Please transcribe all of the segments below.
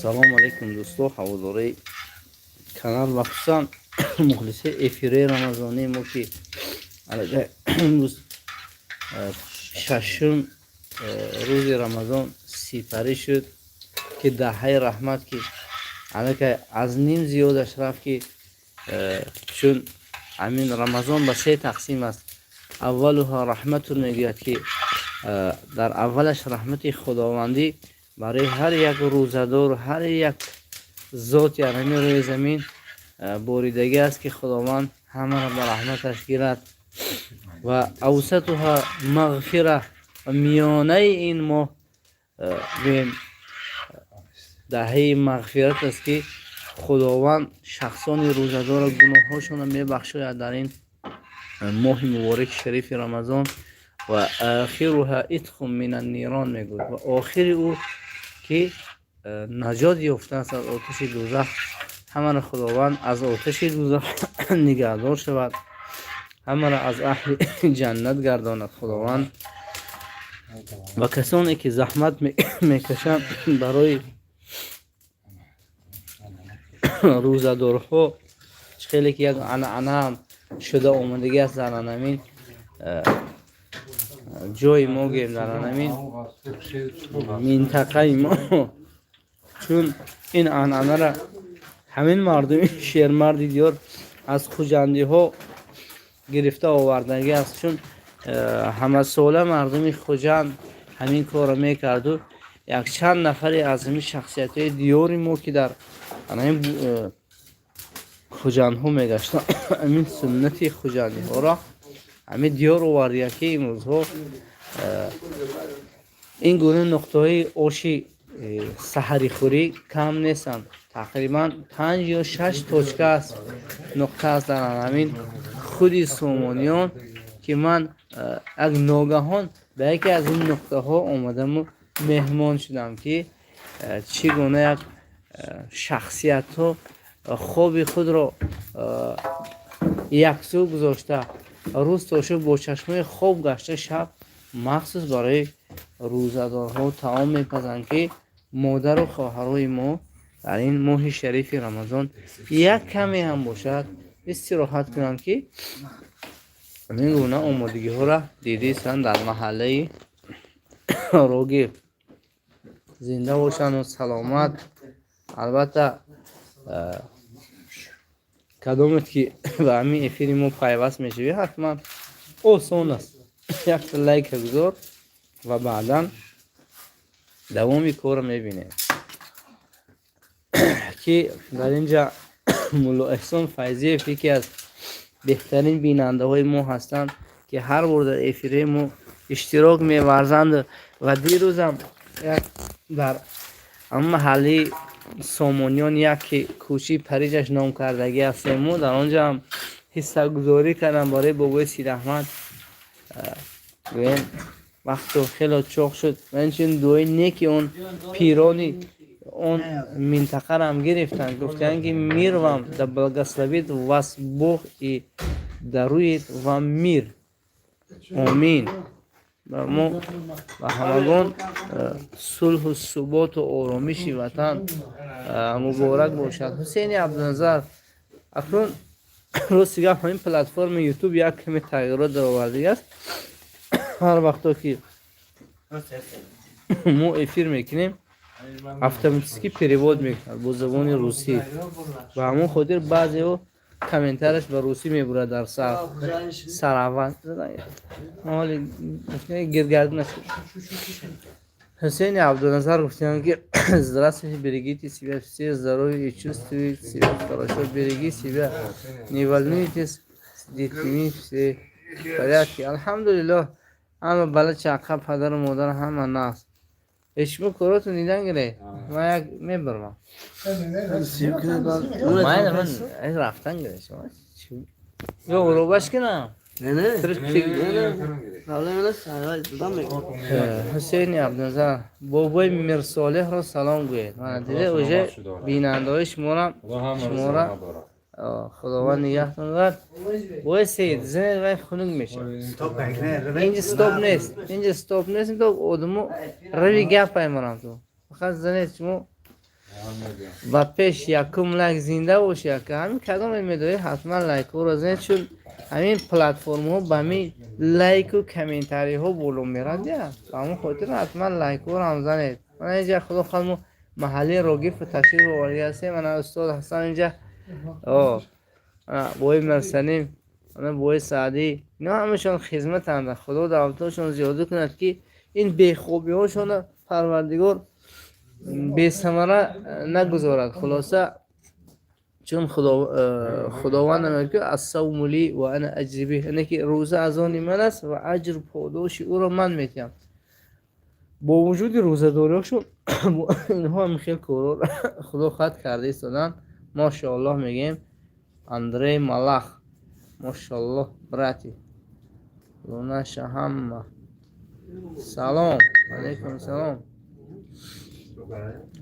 салом алейкум дӯсто, ҳаводораи канал ва хусусан мухлиси эфири рамазонии мо ки имрӯз шашум рӯзи рамазон сифарӣ шуд ки даҳаи раҳмат ки аллакай аз ним зиёдаш рафт ки чун амин рамазон ба се тақсим аст. аввалуҳа раҳматун мегӯяд ки дар аввалаш раҳмати худовандӣ барои ҳар як рӯзадору ҳар як зоти алами рӯи замин боридагӣ аст ки худованд ҳамаро ба раҳматаш гирад ва авсатуҳа мағфира ва миёнаи ин моҳ гӯем даҳаи мағфират аст ки худованд шахсони рӯзадорро гуноҳҳошонро мебахшояд дар ин моҳи мубораки шарифи рамазон ва ахируҳа итқун минаннирон мегӯяд ва охири ӯ ки наҷот ёфтааст аз оташи дӯзах. ҳамаро худованд аз оташи дӯзах нигаҳдор шавад, ҳамаро аз аҳли ҷаннат гардонад худованд. ва касоне ки заҳмат мекашанд барои рӯзадорҳо хеле ки як анъанаам шуда омадагӣ аст дар анамин ҷои мо гем дар анамин минтақаи мо, чун ин анъанара ҳамин мардуми шермарди диёр аз хуҷандиҳо гирифта овардагӣ аст, чун ҳамасола мардуми хуҷанд ҳамин корро мекарду якчанд нафаре аз ҳамин шахсиятҳои диёри мо ки дар анамин хуҷандҳо мегаштанд ҳамин суннати хуҷандиҳоро ҳамин диёр овардия ки имрӯзҳо ин гуна нуқтаҳои оши саҳарихӯрӣ кам нестанд. тақрибан 5 ё 6 точка аст нуқта аст дар ҳамин худи сомониён ки ман як ногаҳон ба яке аз ин нуқтаҳо омадаму меҳмон шудам ки чӣ гуна як шахсиятҳо хоби худро яксу гузошта рӯз то шаб бо чашмои хоб гашта шаб махсус барои рӯзадорҳо таом мепазанд ки модару хоҳарои мо дар ин моҳи шарифи рамазон як каме ҳам бошад истироҳат кунанд ки ин гуна омодагиҳоро дидистанд дар маҳаллаи рогиб. зинда бошанду саломат. албатта кадомет ки ба ҳамин эфири мо пайваст мешавӣ ҳатман осон аст, якта лайка гузор ва баъдан давоми корро мебинем ки дар инҷа мулло эҳсон файзиев яке аз беҳтарин бинандаҳои мо ҳастанд ки ҳар бор дар эфири мо иштирок меварзанд ва дирӯзам як дар маҳаллии сомониён яке кӯчи парижаш ном кардагӣ ҳастем мо дар онҷа ҳам ҳиссагузорӣ кардам барои бобои сидаҳмад. гӯем вақто хело чоқ шуд ва инчун дуои неки он пирони он минтақаram гирифтанд, гуфтанд ки мир вам да благословит вас Бог и дарует вам мир. Амин. мо ба ҳамагон сулҳу суботу оромиши ватан муборак бошад. ҳусейни абдуназар акнун рости гап ҳамин платформаи ютуб як каме тағйирот даровардааст. ҳар вақто ки мо эфир мекунем автоматически перевод мекунад бо забони русӣ. ба ҳамон хотир баъзеҳо комментараш ба русӣ мебурад дар сараввал гиргардонаш. ҳусейни абдуназар гуфтанд ки здравствуйте, берегите себя, все здоровье и чувствуете себя хорошо, береги себя, не волнуйтесь, с детьми все в порядке. Алхамдулиллах, ҳама бала чақа падару модар ҳама нас. ешмо коротун дидан гире ман як мебарам ман рафтан гире шумо ё уробаш кунам ҳусейни абдуназар бобои мирсолеҳро салом гӯед. мана дида уже бинандаҳои шуморо худованд нигаҳтон дорад. войсед зинед вай хунук мешавад. инҷа стоп нест то одамо рави гапай марам то фақат занед шумо و پیش یکم لایک زنده باشه که همین کدام میدوی حتما لایک ها رو زنید، چون همین پلتفرم ها به همین لایک و کامنتاری ها بولو میرد دیگه. به همون خاطر حتما لایک ها رو هم زنید. من اینجا خدا خودمو محلی روگیف تشریف آوردی هستیم. من استاد حسن اینجا بوی مرسنیم، من بوی سعدی، اینا همشون خدمت اند. خدا دعوتشون زیاده کند که این بیخوبی هاشون پروردگار بی ثمره نگذارد. خلاصه چون خداوند میگه الصوم لی و انا اجری به، یعنی که روزه از آن من است و اجر پاداش او را من میتیم. با وجود روزه داریشون اینها هم خیلی کارا خدا خط کرده ایستادن. ماشاءالله میگیم. اندری ملخ ماشاءالله براتی لونا شهم. سلام علیکم.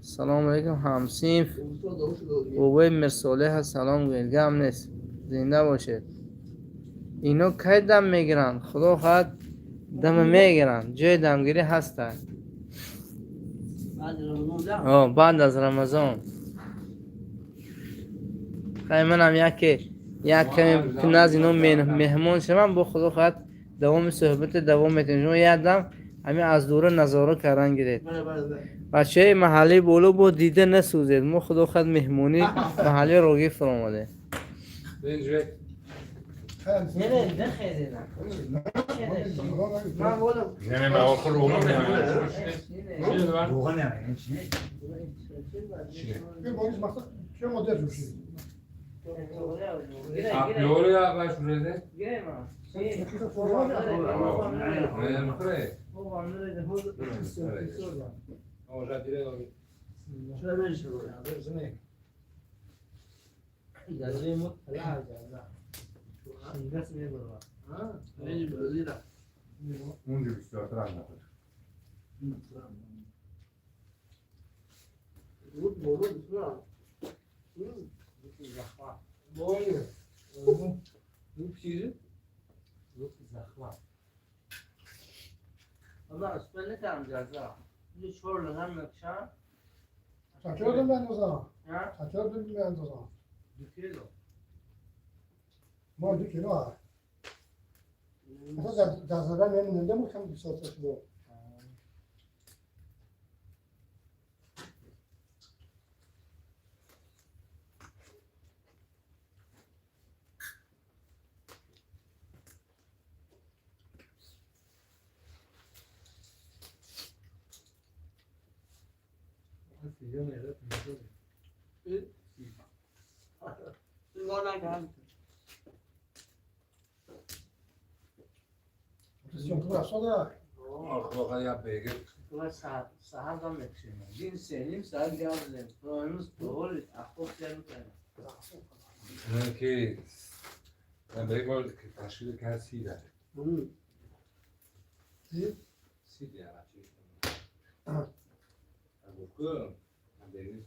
سلام علیکم همسیف. بابای مرساله هست. سلام گویلگه هم نیست. زنده باشید. اینو کی دم میگیرن؟ خدا خواهد دم میگیرن. جای دمگیری هسته بعد از رمضان. خیلی من هم یک کمی از اینو مهمان شدم. با خدا خواهد دوام صحبت دوام میتونیم. شما یک دم همین از دوره نظاره کردن گیرید. بچه محلی بولو با دیده نسوزید. ما خدا خواهد مهمونی محلی روگی فراماده. نه نخیزید. من بولم. نه من آخر روغن نمیم. روغن نمیم چیه؟ Bir boyunuz baksa şu model rüşü. اپلو یا باش بوده؟ گیریم ها. نه نخوره. اونجا بسیار تر نخور. Allah اسپل نکردم جزا. اینو چهار لغم نکشم. Saçıyordum ben o zaman. Ha? Saçıyordum ben o zaman. 2 kilo. Ama 2 kilo var. Mesela cazada benim önünde mi kan bir saçı bu? Atenção, tu só da. خدا یا بگیر. سهر دام نکشیم. دین سهیم سهر جواب دیم. امروز بقول اخوف جلو کنیم. نه که من بگم که تشکیل کرد سی داره. سی داره چی؟ بگم من بگم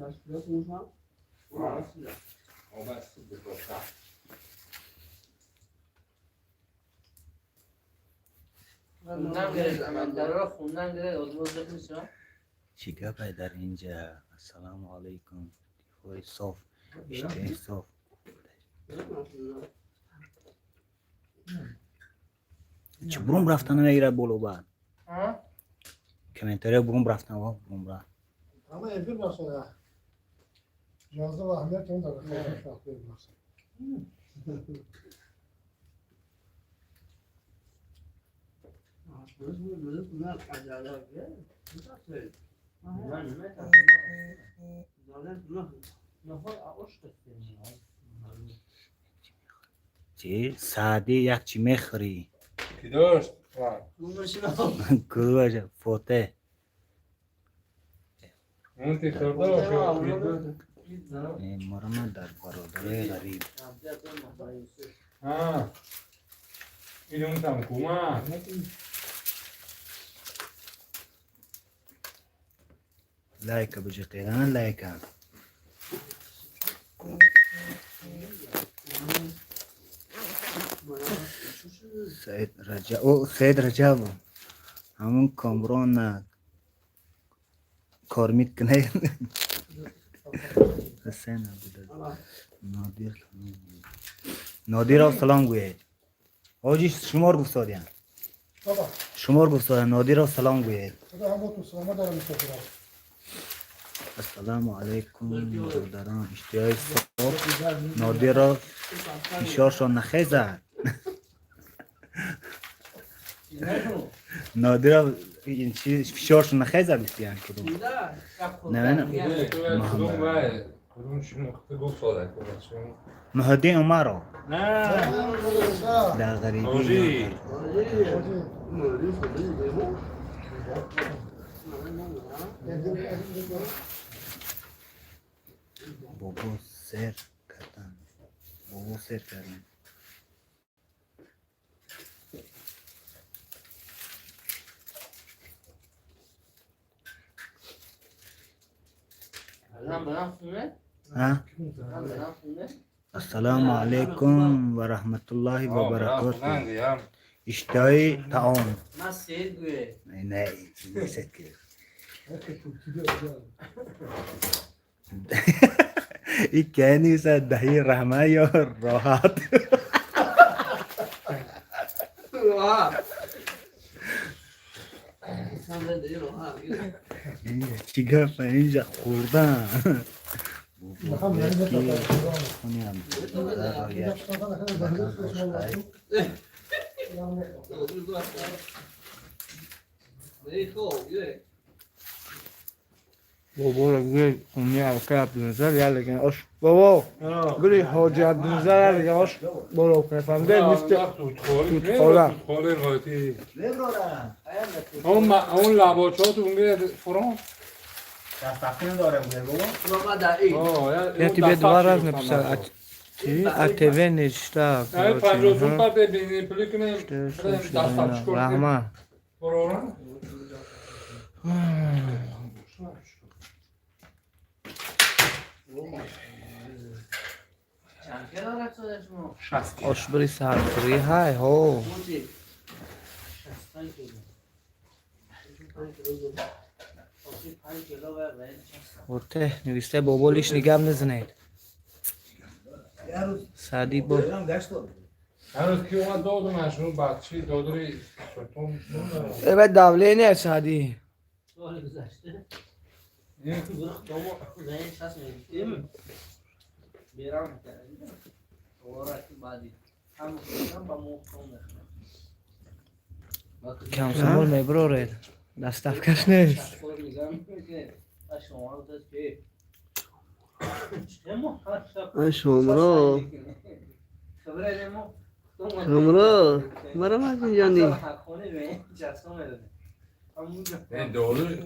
تشکیل کرد سی کنم. بس بگم. خوندن گرید. من در را خوندن گرید. آدماز بکنیشم. چیکار باید در اینجا؟ السلام علیکم. دیواری صاف. اشته صاف. چی بروم رفتن نگیره بولو بعد. کامنتاری بروم رفتن و بروم رفت. Ama evde nasıl ya? Yazdı var, Ahmet onu da şartlı nasıl? چی؟ سعدی یک چی میخوری؟ کی داشت؟ کدو باشه؟ فوته. اون تیخورده شو. مرمه در برادره غریب. ها. این اون تام کوما. لایک بجه قیران لایک. سید رجب همون کامران نه کار میکنه. حسین عبدالله نادر را سلام گوید. آجی شمار گفتادیم. بابا شمار گفتادیم نادر را سلام گوید. خدا هم تو سلامت دارم می‌کنم. السلام علیکم برادران. اشتیای صبح نادر را فشارشان نخیزد. نادر را این چی فشارشان نخیزد بیستیان کدوم. نه نه کدوم شنو گفت ساده کنم. مهدی عمر نه در غریبی آجی بابا سر کردن. بابا سر کردن. ها؟ السلام علیکم و رحمت الله و برکاته. اشتهای طعام. نه چیزی سکر. این که نیست دهی رحمه یا راحت. چی گفت اینجا خوردن. می‌خوام یعنی بتونم. خونیم بابا گوی اونی حلقه عبدالنظر یا لگن آش بابا گوی حاج عبدالنظر یا لگن آش برو کنه فهمده نیست توتخاله غایتی اون لباچات اونگه فران دستقیم داره بابا. یا تی به دوار از نپسر چی؟ اتوه نشتا پنجازون پرده بینی پلی کنیم دستم چکر رحمه برارم آش بری سرکری های ها ورته نویسته بابالیش نگم نزنید سعدی با هنوز کی اومد دادمش اون بچه دادری شطون ای دوله نه سعدی کم سمول میبرورید دست افکش نیست شمرو برام از اینجا نی این دادری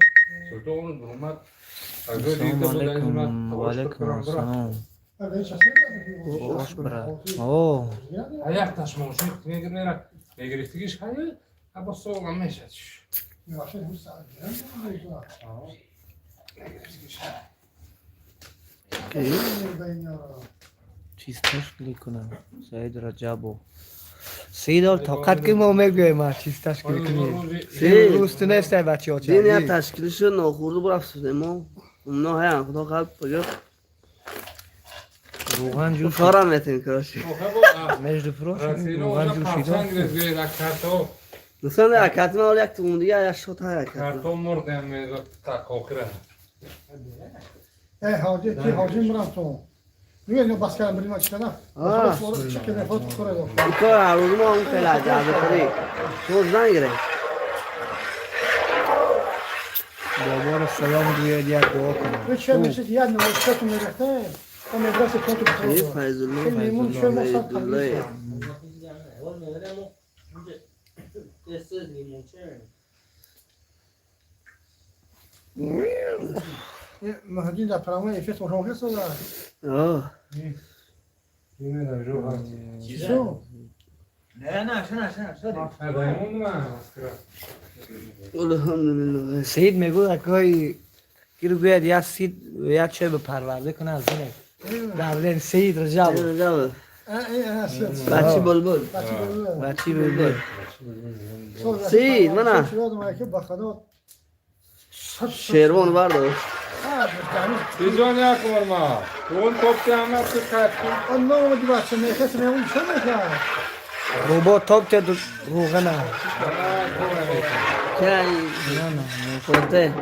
شطون اومد السلام علیکم و علیکم السلام باش برا اوه Ayak taşmamış. Ne gerektiğiş hayır. Ama soğulan meşet. عشان هم ساعة. چیز تشکیل کنم سعید رجبو سیدار طاقت که ما میگویم ما چیز تشکیل کنیم روز تو نیسته بچه ها دین چه یک تشکیلش ناخورده برو افسوده ما اونا هیان خدا قلب بگه روغن جوش کارم میتین کراشی مجد فروش روغن Rogan جوشیده دوستان در حرکت ما یک تومون دیگه یک شد های حرکت Karton mordem tak kokra. حاجی کی حاجی مرام تو میگه اینو بس کردم بریم چیکار نه چیکار نفوت کنه این کار هر روز ما اون خیلی عجبه خوری تو زن گره بابا رو سلام گوید یک دعا کنم چه میشه یاد نوشته تو میرفته اون مدرسه کنتو ای بخوره فیضالله لیمون چه مثلا فیضالله مهدی در پرامه افیت مشاوره سودا آه Yine de Rogan. شو Adayımın mı? Askıra. الحمدلله سید میگو اکای کی رو گوید یا سید یا چه به پرورده کنه از زنه دولین سید رجب جواب بچه بچی بلبل بچی بلبل سید منم شو که بخدا شیروان برداشت. بیجان یک ورما اون توپی همه تو کتکی آن نه اومدی بچه میخواست میمون چه میکنه؟ روبوت توپ ته روغنه. که این فوته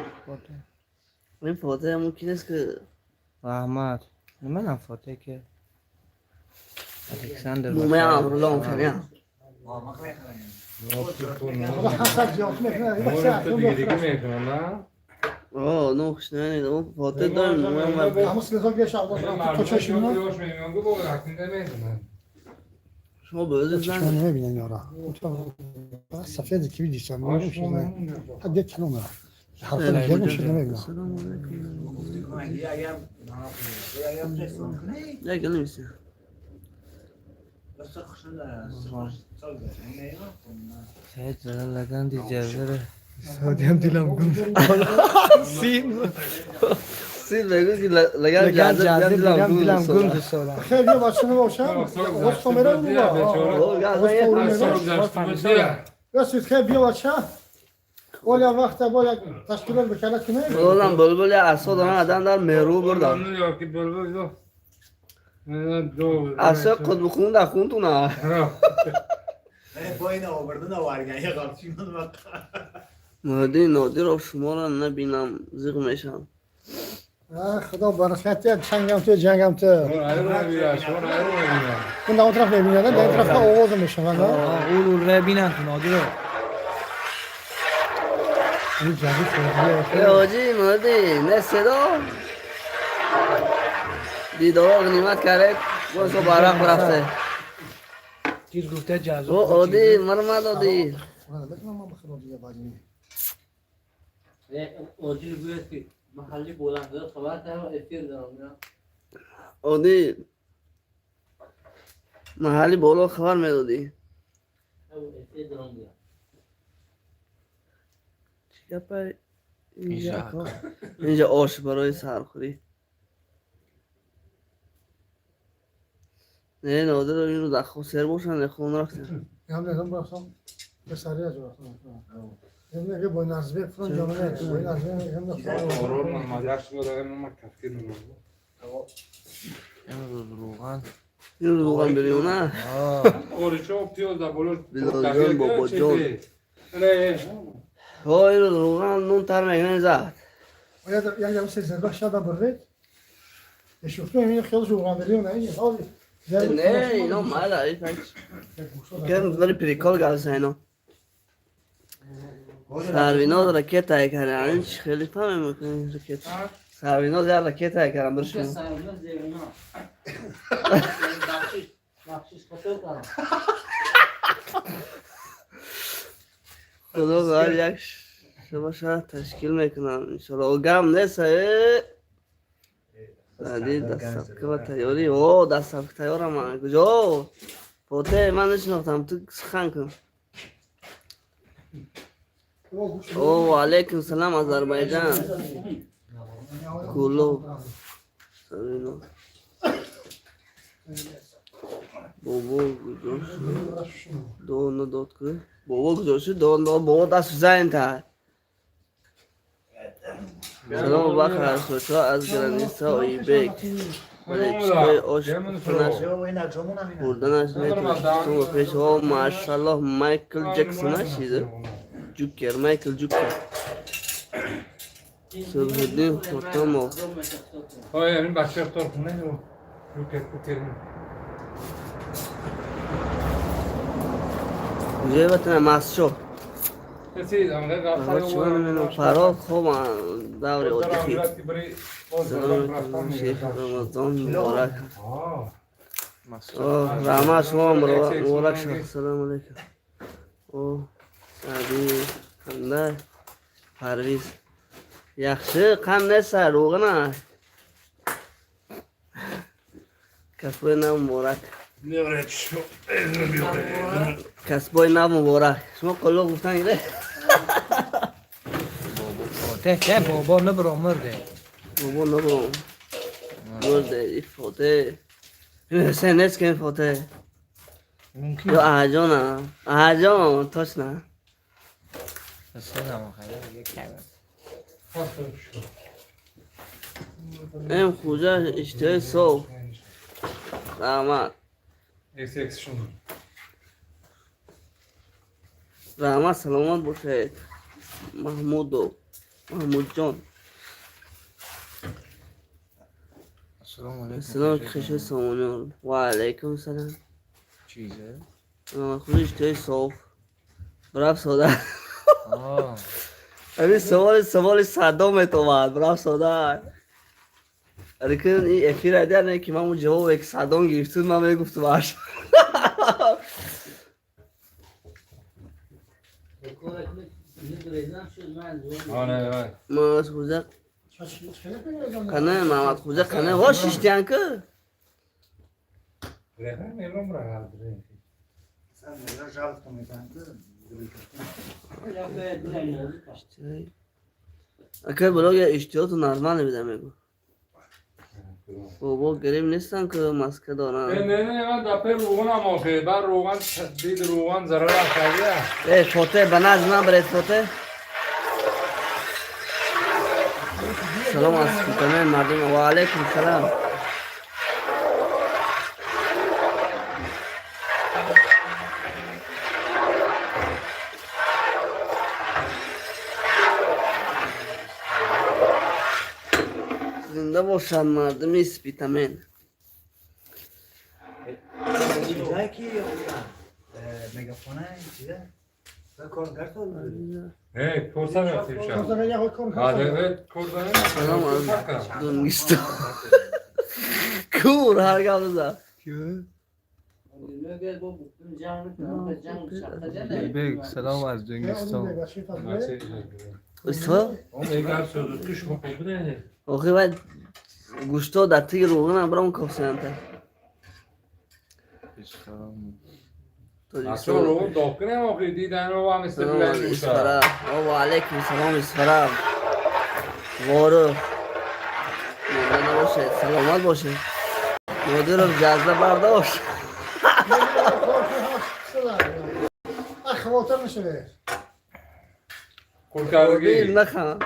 این فوته همون کی نیست که رحمت. من فاتح که الکساندر مومه امرالله کنه. حالا حسد جاک میکنه. اون تو دیگه میکنه نه؟ آه نوخش نه اون فوته داریم مومه همون سلطان بیه شغل تو چشم نه؟ شما بازی چشم زن نمیبینن یارا. سفید کی بیشتر میشه. حد کلمه. حرف دیگه میشه نمیبینم. نه گلی میشه شاید زدن لگن دی جزره. سعودی هم دیلم گم. سیل بگو که لگن جذب دیلم گم دستورم. خیلی بیا بچه نباشم. وقت کامرا بیا. راست خیلی بیا بچه. ولی وقت باید تشکیل بکنه که نه. اولم بلبل اسد آن آدم در مرو بردم اسد خود بخون در خون تو نه مهدی نادی رو شما را نبینم زیغ میشم خدا برکت چنگم تو جنگم تو. اون اون طرف نمیبینه نه این طرف آواز میشنه نه. اون رو ببینن تو نادی رو. این جدید خیلی. آجی مهدی نه صدا دیدار غنیمت کرد باز تو برق رفته چیز گفته جذب. او آدی مرمد آدی اوجی بیاد که محلی بلند داره خبر دارم افیر دارم میرم. آدی محلی بالا خبر میدادی افیر دارم میرم. چی گپه اینجا آش برای سرخوری نه نادر رو این رو دخو سر باشن خون رفتن هم نگم برسم به سری از رفتم. این میگه با نزبه فران جامعه تو با نزبه هم آرون من مدرس برای من تفکر نمی‌کنم. روغن. این روغن بریم نه اوریچو پیاز دبلور بیدازیان بابا جان ها این روغن نون تر میکنه زد یک جمع سرزنبه شده برید شوخته این خیلی جوغان بریم نه این نه اینا مالا این فکر کم داری پریکال گلسه اینا سرویناز رکت های کردن این خیلی فهم میکنه رکت سرویناز یه رکت های کردن برشون سربینا زیبینا. بخشیش خطور کنم. خدا هر یک شما شاید تشکیل میکنم انشالله و گم نیست زدی دست که با تیاری او دست که تیارم من کجا فوته من نشناختم تو سخن کن او علیکم سلام آذربایجان کولو سبینو بابا گذاشت دو نداد که بابا گذاشت دو نداد بابا دست زن تا سلام بخیر از تو از گرانیستا ای بیگ ولی چیکای آش بردنش میتونست پیش ها ماشالله مایکل جکسون هشیده جوکر مایکل جوکر سبهدین خورتم ها های این بچه اختار کنه رو که کجای وطنه ماسشو کسی دامده رفتن فراد خوب دوری آدخی سلام علیکم شیخ رمضان مبارک رحمه شما مبارک شد سلام علیکم او سعدی خنده پرویز یخشه قم نیست روغنه کسبای نو مبارک کسبای نو مبارک شما قلو گفتن ایره فاتح بابا نبرو مرده بابا نبرو مرده ای فاتح این حسین نیست که این فاتح یا احجانه احجان توش نه حسین هم خیلی دیگه کمه ام خوجه اشتهای صبح رحمت XX شون. رحمت سلامت باشه محمود جان سلام کشه سامانیان و علیکم سلام چیزه؟ خود اشتهای صبح برای ساده آه ابھی سوال صدام تو بعد برای ساده لیکن این افیر ایده نه که من اون جواب یک صدام گرفتم من میگفتم باش آره محمد خوزق کنه محمد خوزق کنه واش اشتیان که رهبر میرم را هردره. اکر بلوگ اشتیات و نرمال نمیده میگو بابا گریم نیستن که مسکه دارن نه من دپه روغن هم آخه بر روغن دید روغن ضرر اخریه. ای فوته بناز من برید فوته سلام از کتنه مردم و علیکم سلام زنده باشن مردم اسپیتامین چیزایی که مگافونه چیزه؟ کارگر تو پرسم رفتیم شد. آره کردانه سلام از دونگیستان کور هر گفت زد بگ سلام از جنگستان استا اون ایگر شد توش مخبره. آخه باید گوشتا در تیگ روغن هم برام کافسن تا اصلا روغن داکنه هم آخه دیدن رو هم سلام از استفاده اسفرا و علیکم سلام اسفرا وارو مانده نباشه سلامت باشه مادر رو جزده برداشت خاطر نشده کل کردگی. نخواه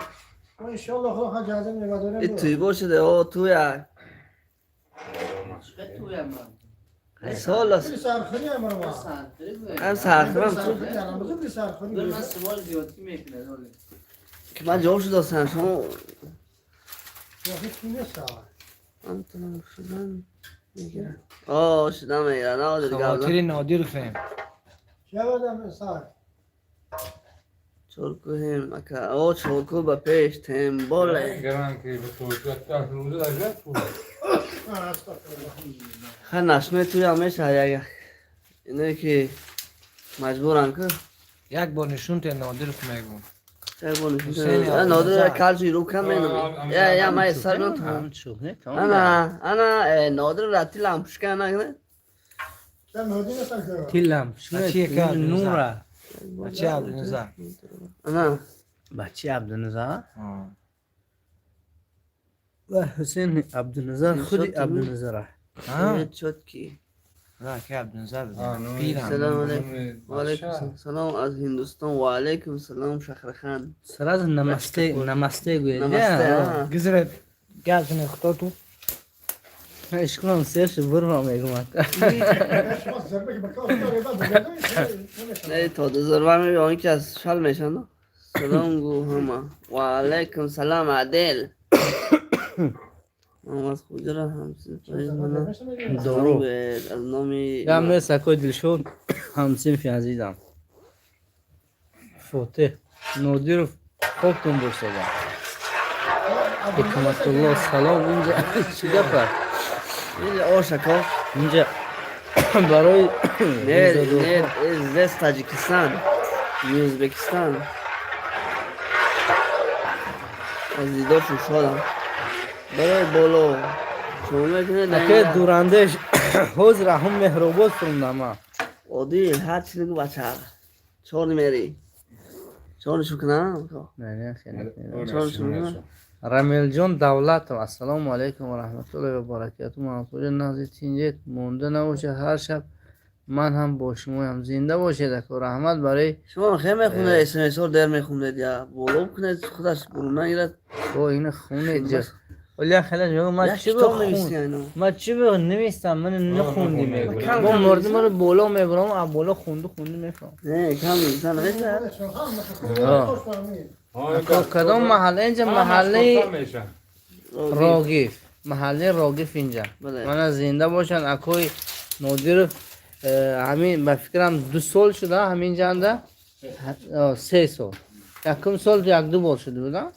ان شاء الله خدا جازه میبادونه این توی باشه ده او توی سال است سرخوری هم رو هم سرخورم تو که من جواب شده هستم شما من تنم شدن میگیرم شدن میگیرم نه دیگه خواطر نادر فهم چورکو هم اکا چورکو با پیش تیم باله گران که به توجه تا روزه داشته تو. خیلی نشمه توی همیشه اینه که مجبورم که یک بار نشون تا نادر میگم چه بونی نادر کالجی رو کم اینم یا ما سر من تو انا نادر راتی لامپش کنه نه تیلم چیه که نورا بچه عبدالنزا انا بچه عبدالنزا و حسین عبدالنزا خودی عبدالنزا چوتکی نه که عبدالنزا سلام علیکم سلام از هندوستان و علیکم سلام شخرخان سراز نمسته گوید نمسته گذرت گاز نخطا تو اشکرم سرش برو میگم نه تا دزروا میگم که از شال میشن سلام گو همه و علیکم سلام عادل محمد خوجرا همسین پایین منه دورو از نامی یا من سکوی دلشون همسین فی عزیزم فوته نادر خوبتون برسه با حکمت الله سلام اینجا چی گفت این آشکا اینجا برای نه از تاجیکستان ازبکستان از دیدار شدم برای بالا شما میکنه اکه دورندش حوز رحم مهربوز فرمدم عادی هر چی نگو بچه چهار میری چهار شو کنم نه خیلی چهار شو کنم رمیل جان دولت السلام علیکم و رحمت الله و برکاته محمد نازی تینجت مونده نباشه هر شب من هم با شما هم زنده باشید اکو رحمت برای شما خیلی میخونه اسمس ها در میخونید یا بالا بکنید خودش برونه ایرد با این خونه جا ولی خیلی جا من یک چی کتاب نویسی بخون اینا من چی نویستم من نخوندی میگم با مردم رو بالا میبرم از بالا خونده میفهم نه کم نیستن نویسته کدام محله اینجا محله میشن راگیف محله راگیف اینجا بله. من زنده باشن اکوی نادر همین به فکرم 2 سال شده همین جانده 3 سال یکم سال یک دو بار شده بودم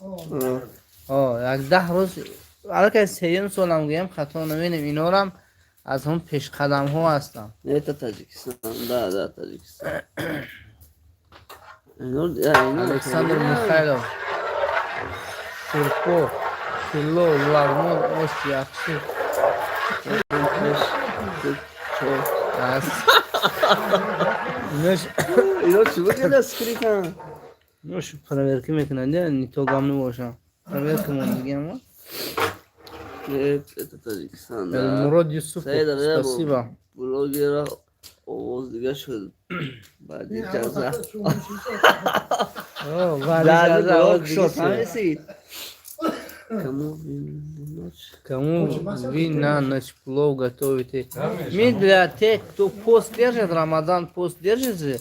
یک 10 روز الان سیم سالم گیم خطا نمینیم اینا رو هم از هم پیش قدم ها هستم نه تا تاجیکستان ده تاجیکستان اینا الکساندر میخایلوف ترکو کلو لارمون اوش یخشی اینا چی بود یه اسکری کن نوش پرورکی میکنن دیگه نیتو گام نباشم پرورکی من دیگه اما تا تاجیکستان مراد یوسف سعید داره спасибо بلوگی را آواز دیگه شد بعد یک جزا بعد بلوگ شد همه Кому вы на ночь плов готовите? Мы для тех, кто пост держит, Рамадан пост держит же,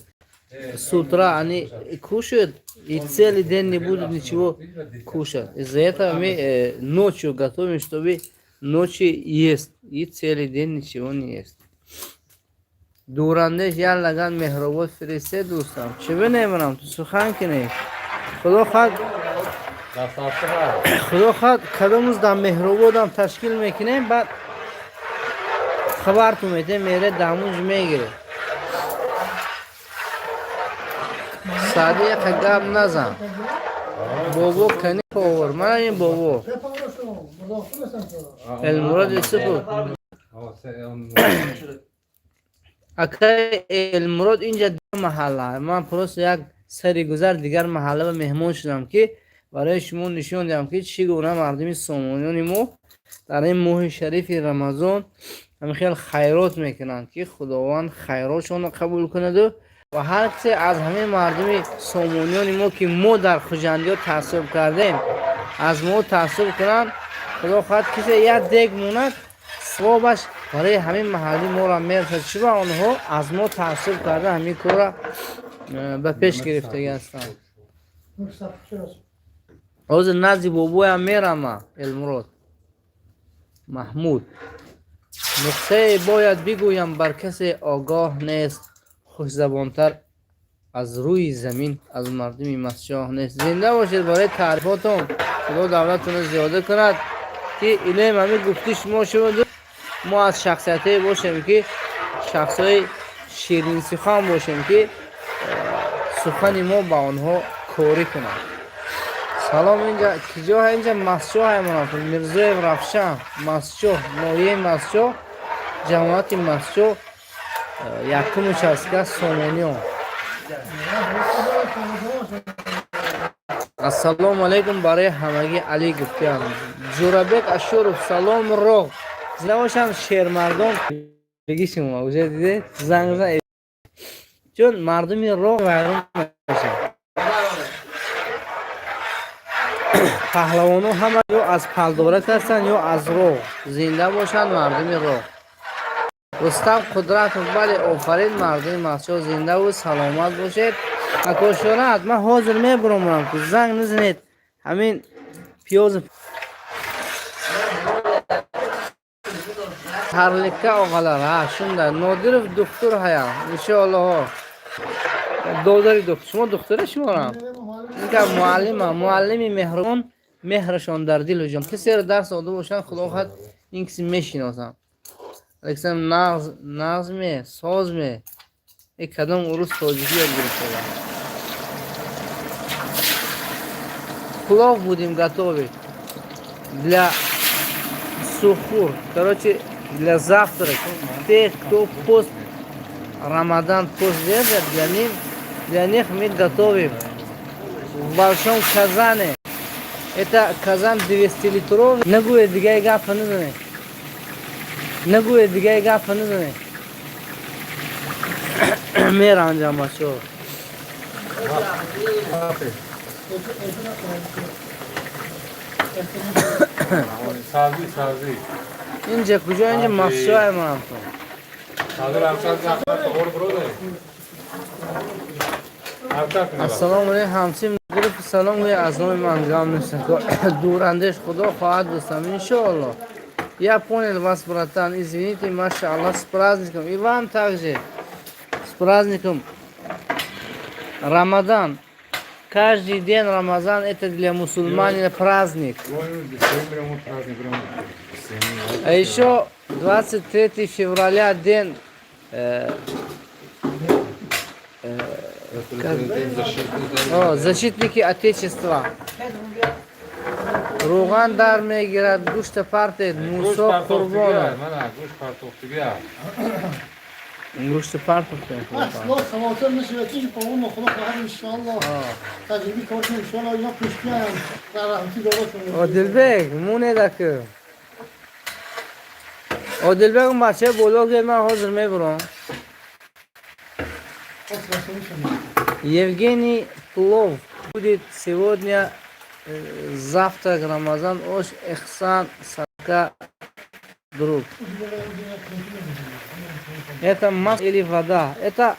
с утра они кушают и целый день не будут ничего кушать. Из-за этого мы ночью готовим, чтобы ночью есть и целый день ничего не есть. Дурандеш я лаган мехробот фристе достам. Чего не брам? Tu сухан кине. خدا خواهد خدا خواهد کداموزدم مهربودم تشکیل میکنیم بعد خبر تو میده میره داموج میگیره ساده یک گاب نزن بابو کنی پاور من این بابو المراد یوسفو اکای المراد اینجا دو محله من پروس یک سری گذر دیگر محله و مهمون شدم که برای شما نشون دهم که چگونه مردم سامانیان ما در این ماه شریف رمضان همه خیلی خیرات میکنند که خداوند خیراتشان قبول کند و هر کسی از همه مردم سامانیان ما که ما در خوجندی تعصب کردیم از ما تعصب کنند خدا خواهد کسی یک دیگ موند ثوابش برای همین محلی ما را میرسد چه آنها از ما تعصب کرده همین کار را به پیش گرفته هستند روز نزدی بابوی هم میرم المراد محمود نقطه باید بگویم بر کسی آگاه نیست خوش زبانتر از روی زمین از مردم مسیح نیست زنده باشید برای تعریفاتون خدا دولتتون زیاده کند که اینه همه گفتی شما شد ما از شخصیتی باشیم که شخصای شیرین سخن باشیم که سخن ما با آنها کاری کنند سلام اینجا کجا اینجا مسجد های منافق میرزای رفشان مسجد نویه مسجد جماعت مسجد یکمش است که سامانیان السلام علیکم برای همگی علی گفتیان جورابک اشورف سلام رو زنواشم شیر مردم بگی شما اوجه دیده زنگ چون مردمی رو ویرون میشه پهلوانو همه یا از پلدارک هستن یا از رو زنده باشن مردمی رو رستم قدرت بله آفرین مردمی مسجد زنده و سلامت باشید اکاشانت من حاضر میبرم که زنگ نزنید همین پیاز هرلکه آقالر ها شونده نادر دکتر هیا انشاءالله داداری دکتر شما دکتر شما را اینکه معلمی مهربان مهرشان در دل جان کسی را درس داده باشن خدا خواهد این کسی میشناسم الکسم نغز می ساز می یک کدام عروس تاجیکی یاد گرفته плов будем готовить для сухур, короче, для завтрака. Те, кто пост Рамадан пост держит, для них мы готовим в большом казане. Это казан 200-литровый. Нагуя дигай гафа не знает. Нагуя дигай гафа не знает. میرم جمع شو سازی اینجا کجا اینجا مفشای من تو سازی اور بروده السلام علیکم همچین گروه سلام وی از نام من انجام نیست دوراندش خدا خواهد بستم انشاءالله я понял вас братан извините машаллах с праздником и вам также с праздником Рамадан. Каждый день Рамазан это для мусульманина праздник. А еще 23 февраля день защитники Отечества. Руган дар мегирад, гӯшта партед, Мусо Қурбонов. گوشت پر پخته اصلا سواتر مثل وقتی که اون خدا خواهد انشاءالله تجربی کردیم انشاءالله اینا پیشگیرن در رحمتی دارشون عادلبek مونه دکه عادلبek بچه بلوگ من حاضر میبرم Евгений Плов будет сегодня завтрак Рамазан ош Эхсан Сака друг. Это масло или вода? Это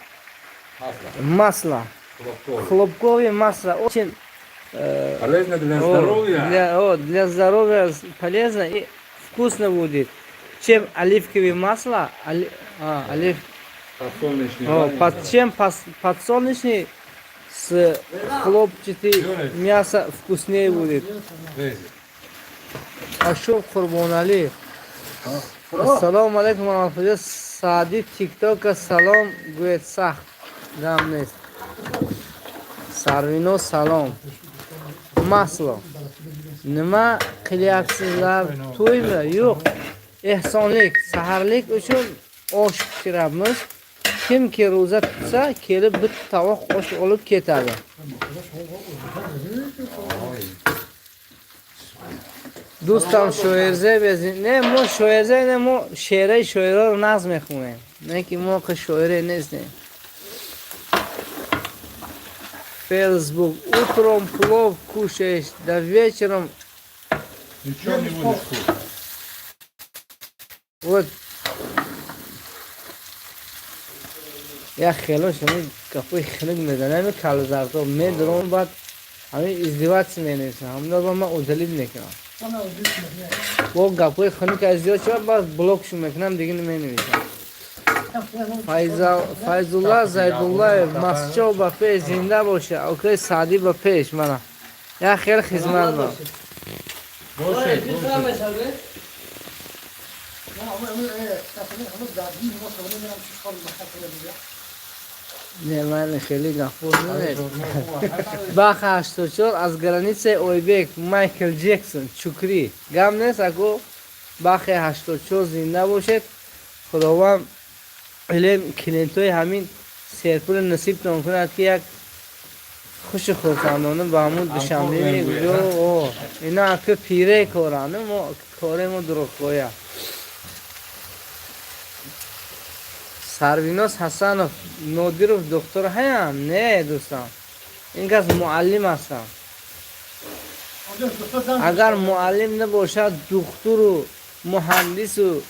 масло. Хлопковое масло. Очень полезно для здоровья. Для здоровья полезно и вкусно будет. Чем оливковое масло, чем подсолнечный с хлопчатым мясо вкуснее будет. Ашоқ Қурбонали. Ассаламу алейкум ва Сади тиктока салом гӯед сахт гам нест. Сарвино салом. Масло. Нима qilyapsizlar? To'ymi? Yo'q. Ehsonlik, saharlik uchun osh pishiramiz. Kimki ro'za tutsa, kelib bitta tovoq osh olib ketadi. دوستم شوئرزه بزنید نه ما شوئرزه نه ما شعرها رو نظم میخونیم نه که ما که شاعره نیستیم فیسبوک утром плов кушаешь до вечером Ничего не будешь кушать. вот я خیلی شما کافی خیلی میدونم این کالزارتو میدونم بعد همین ازدواج می‌نویسم همون رو من ازدواج میکنم با گپای خونی که ازدواج شد باز بلوکش میکنم دیگه نمی‌نویسم فیضالله زیدالله مسجد با پیش زنده باشه اوکی سعدی با پیش منم یا خیلی خدمت با не من خیلی گفور نمید باخ 84 از گرانیسه اویبک مایکل جکسون چکری گم نیست اگه باخ 84 زنده باشد خداوند علم کلینتوی همین سرپور نصیب تان کند که یک خوش خورسندانه با همون دوشنبه میگذار اینا که پیره کارانه ما کارمو درست باید سرویناس حسنов نادیروف دکتر هستم نه دوستان این کس معلم هستم اگر معلم نباشد دکتر و مهندس و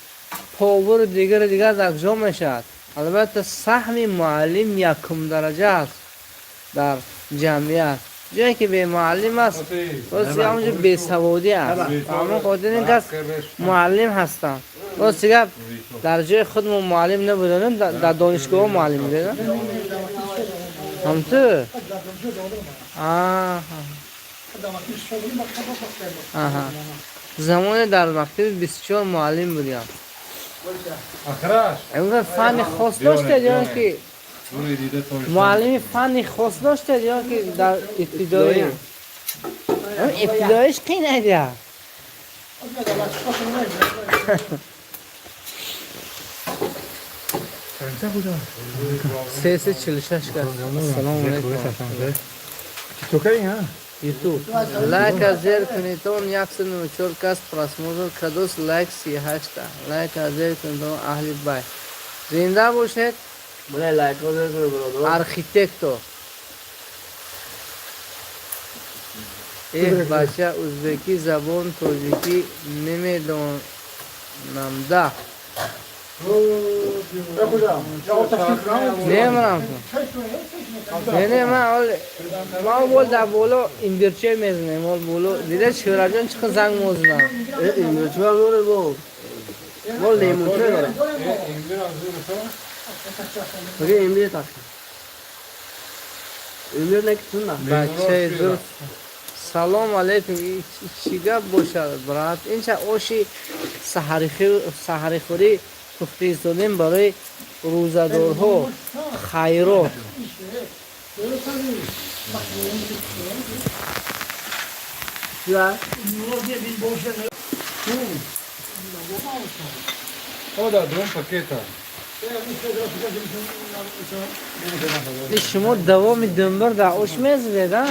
پاور دیگر در جا میشد البته سهم معلم یکم درجه است در جمعیت جایی که به معلم است واسه همونجا به سوادی است اما خاطر این کس معلم هستم واسه در جای خودمون معلم نبودن در دانشگاه معلم میدن هم تو زمان در مکتب 24 معلم بودیم اون فن خاص داشته یا که معلم فن خاص داشته یا که در ابتدایی ابتدایش کی نیده سه 46 کا سلام علیکم تو کی ها YouTube. Лайк азер کنیتون 104 کس просмотр کدوس لایک 38 تا لایک азер کنیتون اهل بیت زنده باشید بله لایک رو بزنید برادر. архитектор. بچه ازبکی زبان توجیکی نمیدونم نمیدونم نه ما بول در بولو این برچه میزنه مال بولو دیده شورا جان چقدر زنگ موزنم این چه می‌کنه بول؟ بول لیمون چه داره؟ بگه ایمبیر تاش. ایمبیر نکتون نه. بچه زور سلام علیکم چی گپ باشه برات اینچه آشی سحری خوری تخریز دادیم برای روزدارها خیرات چی هست؟ O da, drum paketa. شما دوام دنبر در آش میزدید ها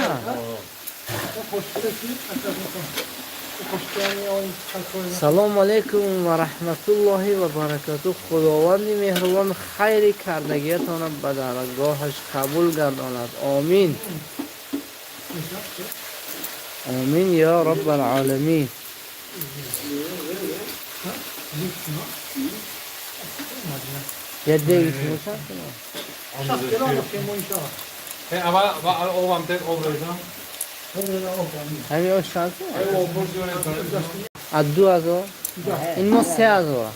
سلام علیکم و رحمت الله و برکاته خداوند مهربان خیر کردگیتان به درگاهش قبول گرداند آمین آمین یا رب العالمین یه دیگه شما Ama o vam tek obrezam. همین آش شانسه O porzione. از 2000 این ما 3000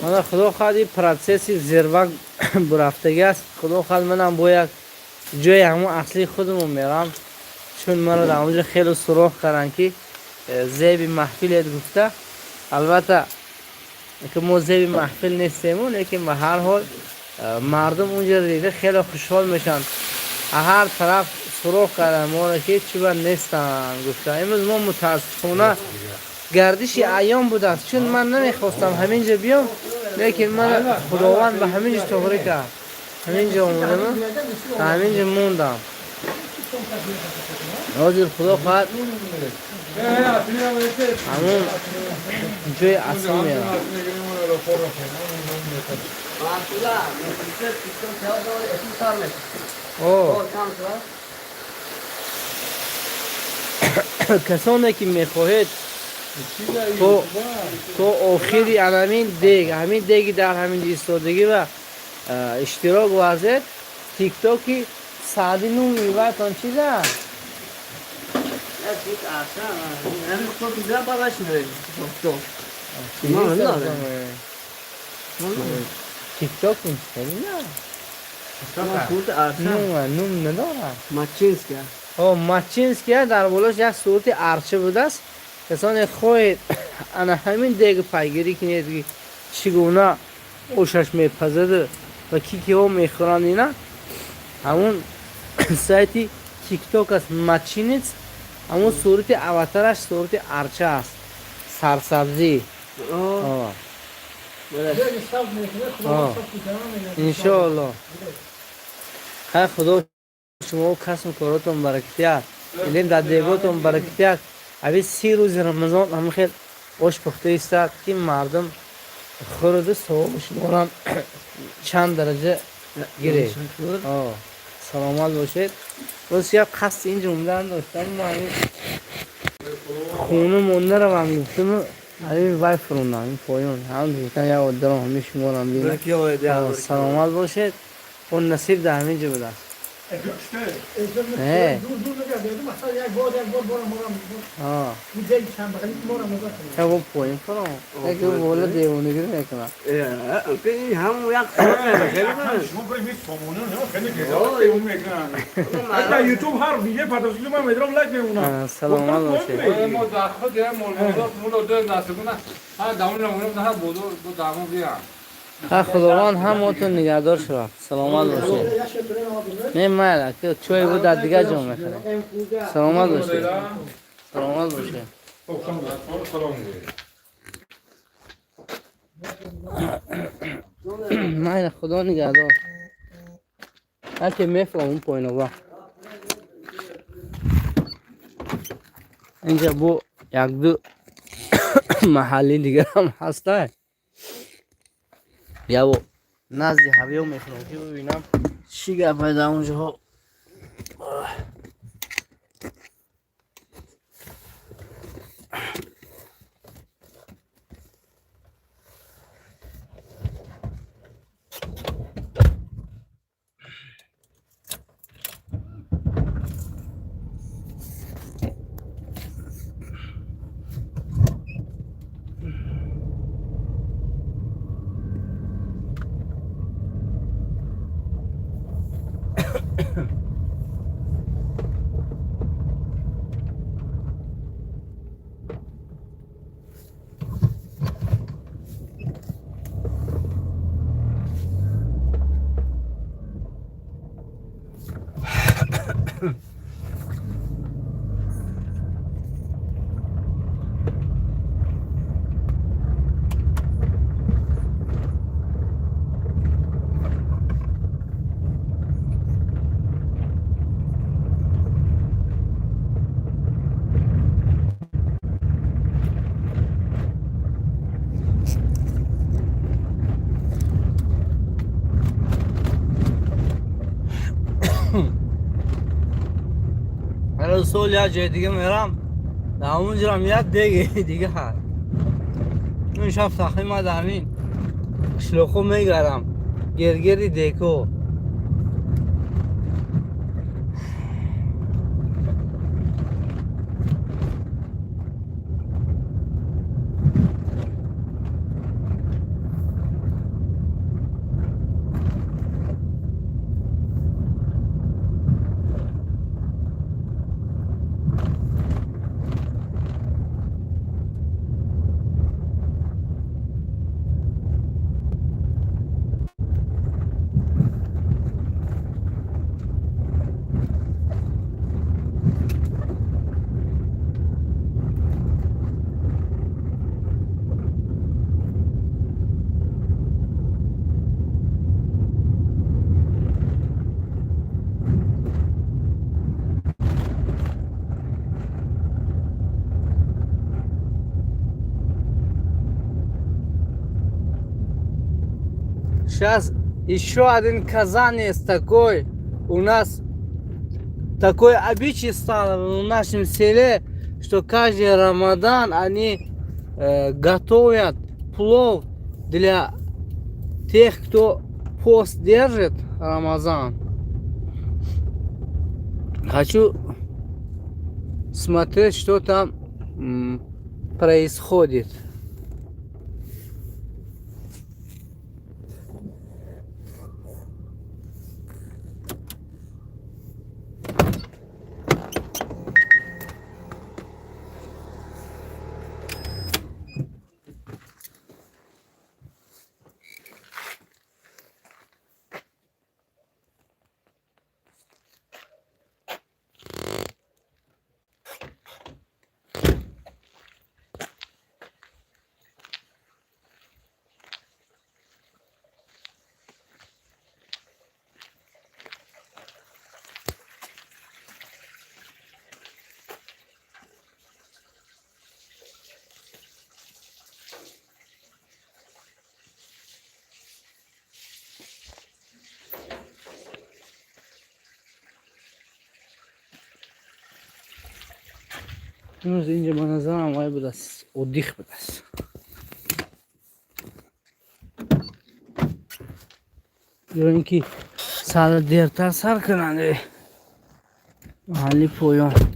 من خدا خواهد پروسسی زیروک برفتگی است خدا خواهد منم باید جای همون اصلی خودمون میرم چون من در اونجا خیلی سراخ کردن که زیب محفل گفته البته که ما زیب محفل نیستیم لیکن به هر حال مردم اونجا دیده خیلی خوشحال میشن هر طرف سراخ کردن ما را که چی بر نیستن گفته امروز ما متاسفانه گردش ایام بوده است چون من نمیخواستم همینجا بیام لیکن من خداوند به همینجا توفیق کرد همینجا اومدم همینجا موندم حاضر خدا خواهد همون جای اصلی میرم کسانی که میخواهید تو آخری همین دیگ در همین ایستادگی و اشتراک ورزید تیک تاکی ساعتی نو میوه تان چیزه تیک تاک میشتری نه نوم نداره ماچینسکیه در بولش یک صورت ارچه بوده است کسان خواهید انا همین دیگه پیگیری کنید که چگونه اوشش میپزد و کی ها میخورند اینا همون سایتی تیک تاک است ماچینس همون صورت اواترش صورت ارچه است سرسبزی انشاءالله های خدا شما و کسم کاراتون برکتیت علم در دیگاتون برکتیت اوی 30 روز رمضان همه خیلی آش پخته ایستد که مردم خورده ثواب شما را چند درجه گیره سلامت باشید بس یک قصد اینجا اومدن داشتم ما همین خونه مونده رو هم گفتم همین وای فروندم این پایون هم دیگه یک ادرام همین شما را هم بینم سلامت باشید و نصیب در همین جا بوده वो पोइंट करो एक बोले देवने की नहीं करना این همون یک خونه خیلی کنه شما برای میت فامونه نه خیلی که اون میکنن حتی یوتیوب هر ویدیو پاتوسی من میدرم لایک میمونم سلام علیکم ما داخل دیگه مولود ناسگونه ها دامون نمونه نه بودو دو دامو بیا ها خداوند همتون نگهدار شد سلامت باشید نه مالا که چوی بود در دیگه جا میخوره سلامت باشید سلامت باشید سلام من خدا نگهدار هر که میفهم اون پایین با اینجا بو یک دو محلی دیگر هم هسته یا بو نزد هویو میفهم که ببینم چی گفه در اونجا ها سول یا جای دیگه میرم در اونجا هم یک دیگه هست اون شب تخیم ما در همین شلوخو میگرم گرگری دیکو Сейчас еще один Казань есть такой. У нас такой обычай стал в нашем селе, что каждый Рамадан они готовят плов для тех, кто пост держит Рамазан. Хочу смотреть, что там происходит. امروز اینجا به نظرم وای بود است اودیخ بود است یا اینکه سال دیرتر سر کننده محلی پویان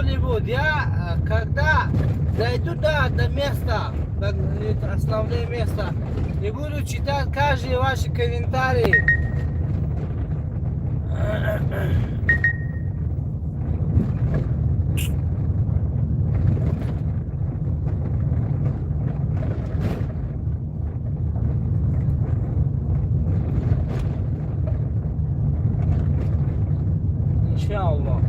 Что-нибудь, я когда дойду до места, до основное место, и буду читать каждый ваши комментарии. Иншаллах.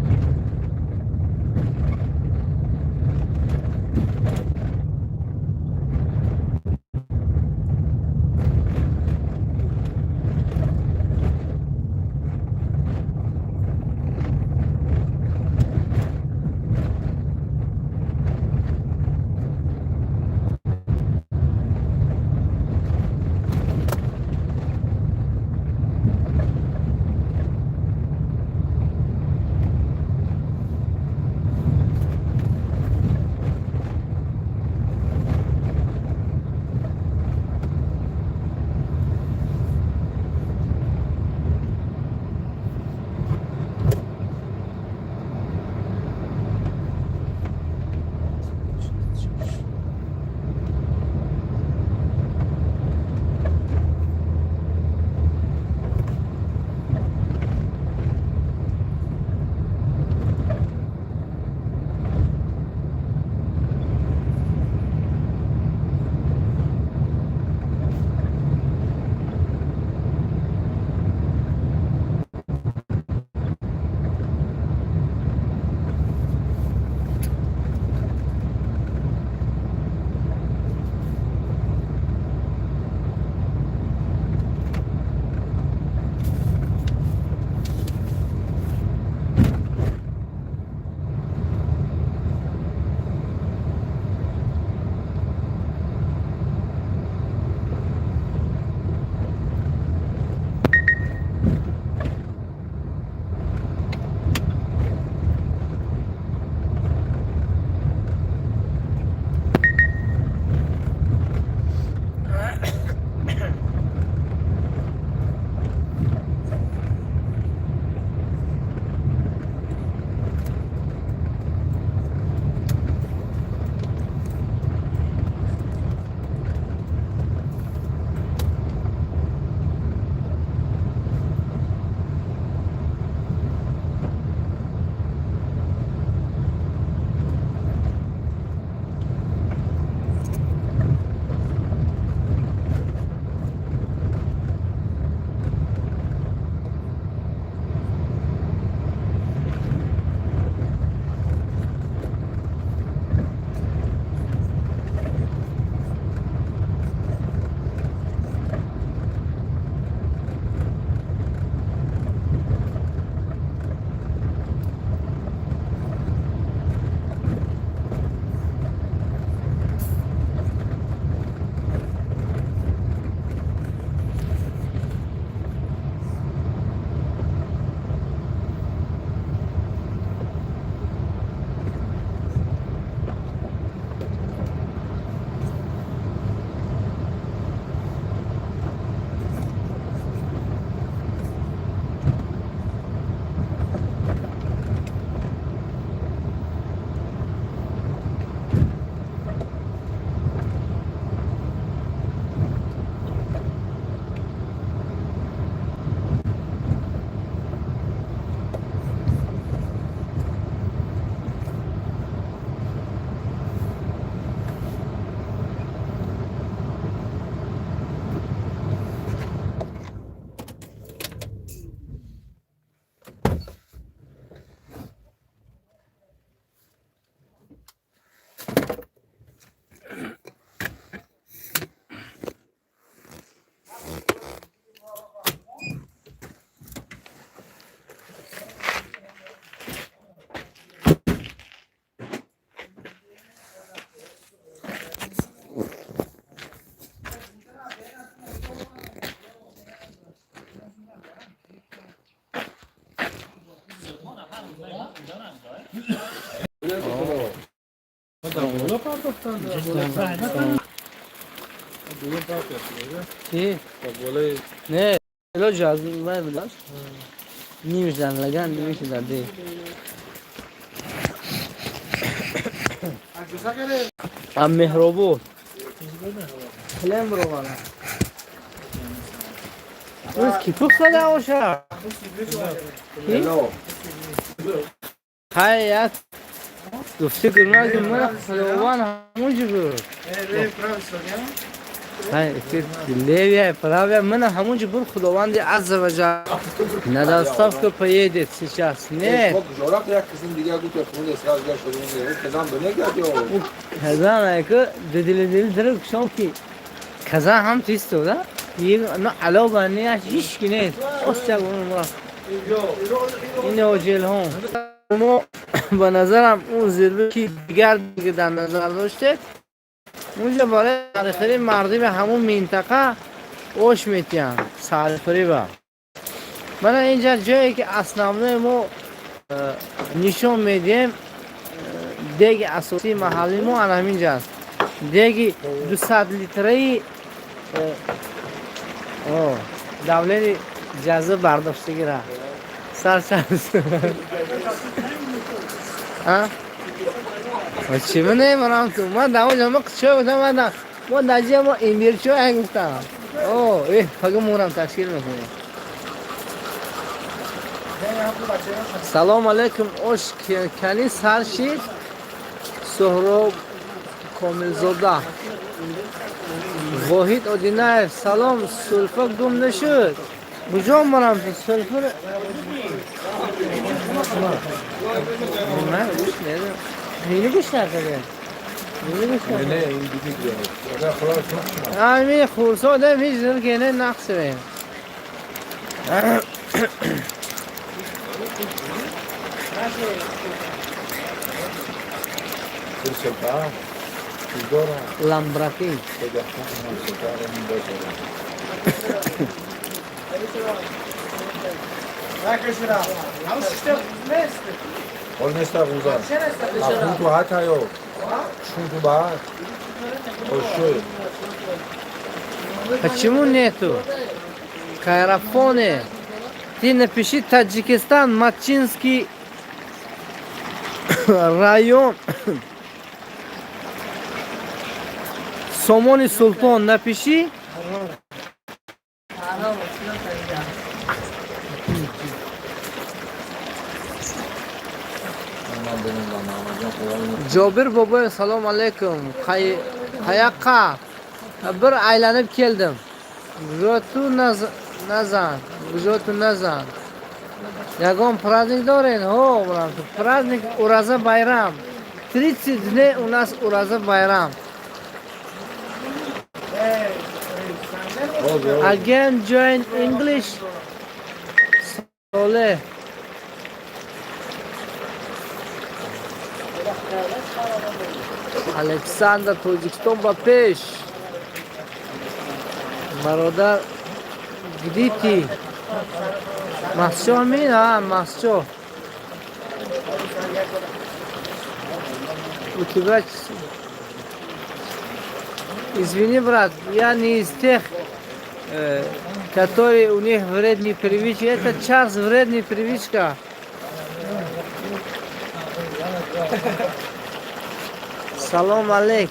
چی؟ نه الو جاز ما بداش نیمش در لگن نیمش در دی ام مهربود کلم برو بالا روز کی تو صدا اوشا حیات گفته گرمه که من خلوان همونجا برو های لیویا پراویا من همونجا برو خداوند عز و جل نداستاف که поедет сейчас нет جورا که یک قسم دیگه بود که خون اسراز گشت بود کدام بنگردی کزا که دل درک شام کی کزا هم تیستو دا یه نه علاقه نیست هیچ کی نیست اصلا اون این اوجل هم ما به نظرم اون زیربه کی دیگر دیگه در نظر داشته اونجا برای تاریخی مردی به همون منطقه اوش میتیم سالفری با من اینجا جایی که اصنامه ما نشون میدیم دیگه اساسی محلی ما همینجاست دیگه 200 لیتری دولت اجازه برداشتگی را سرشنس چی منه منم تو من داو جمع چه بودم من داجی ما ایمیل چه گفتم فقط مورم تشکیل میکنه سلام علیکم اوش کنی سرشید سهراب کاملزاده واحد اودینر سلام سلفک گم نشد بجام منم سلفر من گوش ندارم هیلی گوش نکرده نه این دیگه همین خورسا دم هیچ در که نه نقص بیم لامبراکی اون نستا روزا اون تو هات هایو شون تو با اوشوی Почему нету? Кайрафоне. Ты напиши Таджикистан, Матчинский район. Сомони Султан напиши. Jobir boboy salom alaykum. Qayoqqa? Bir aylanib keldim. Bujotu nazan. Yagom праздник дорен. Ho, брат. Праздник Ураза Байрам. 30 дней у нас Ураза Байрам. Again join English. Sole. Александр Тоджикистон ба пеш. Бародар где ты? Масчо мина, масчо. У тебя... Извини, брат, я не из тех, которые у них вредные привычки. Это час вредная привычка. Салам алейк.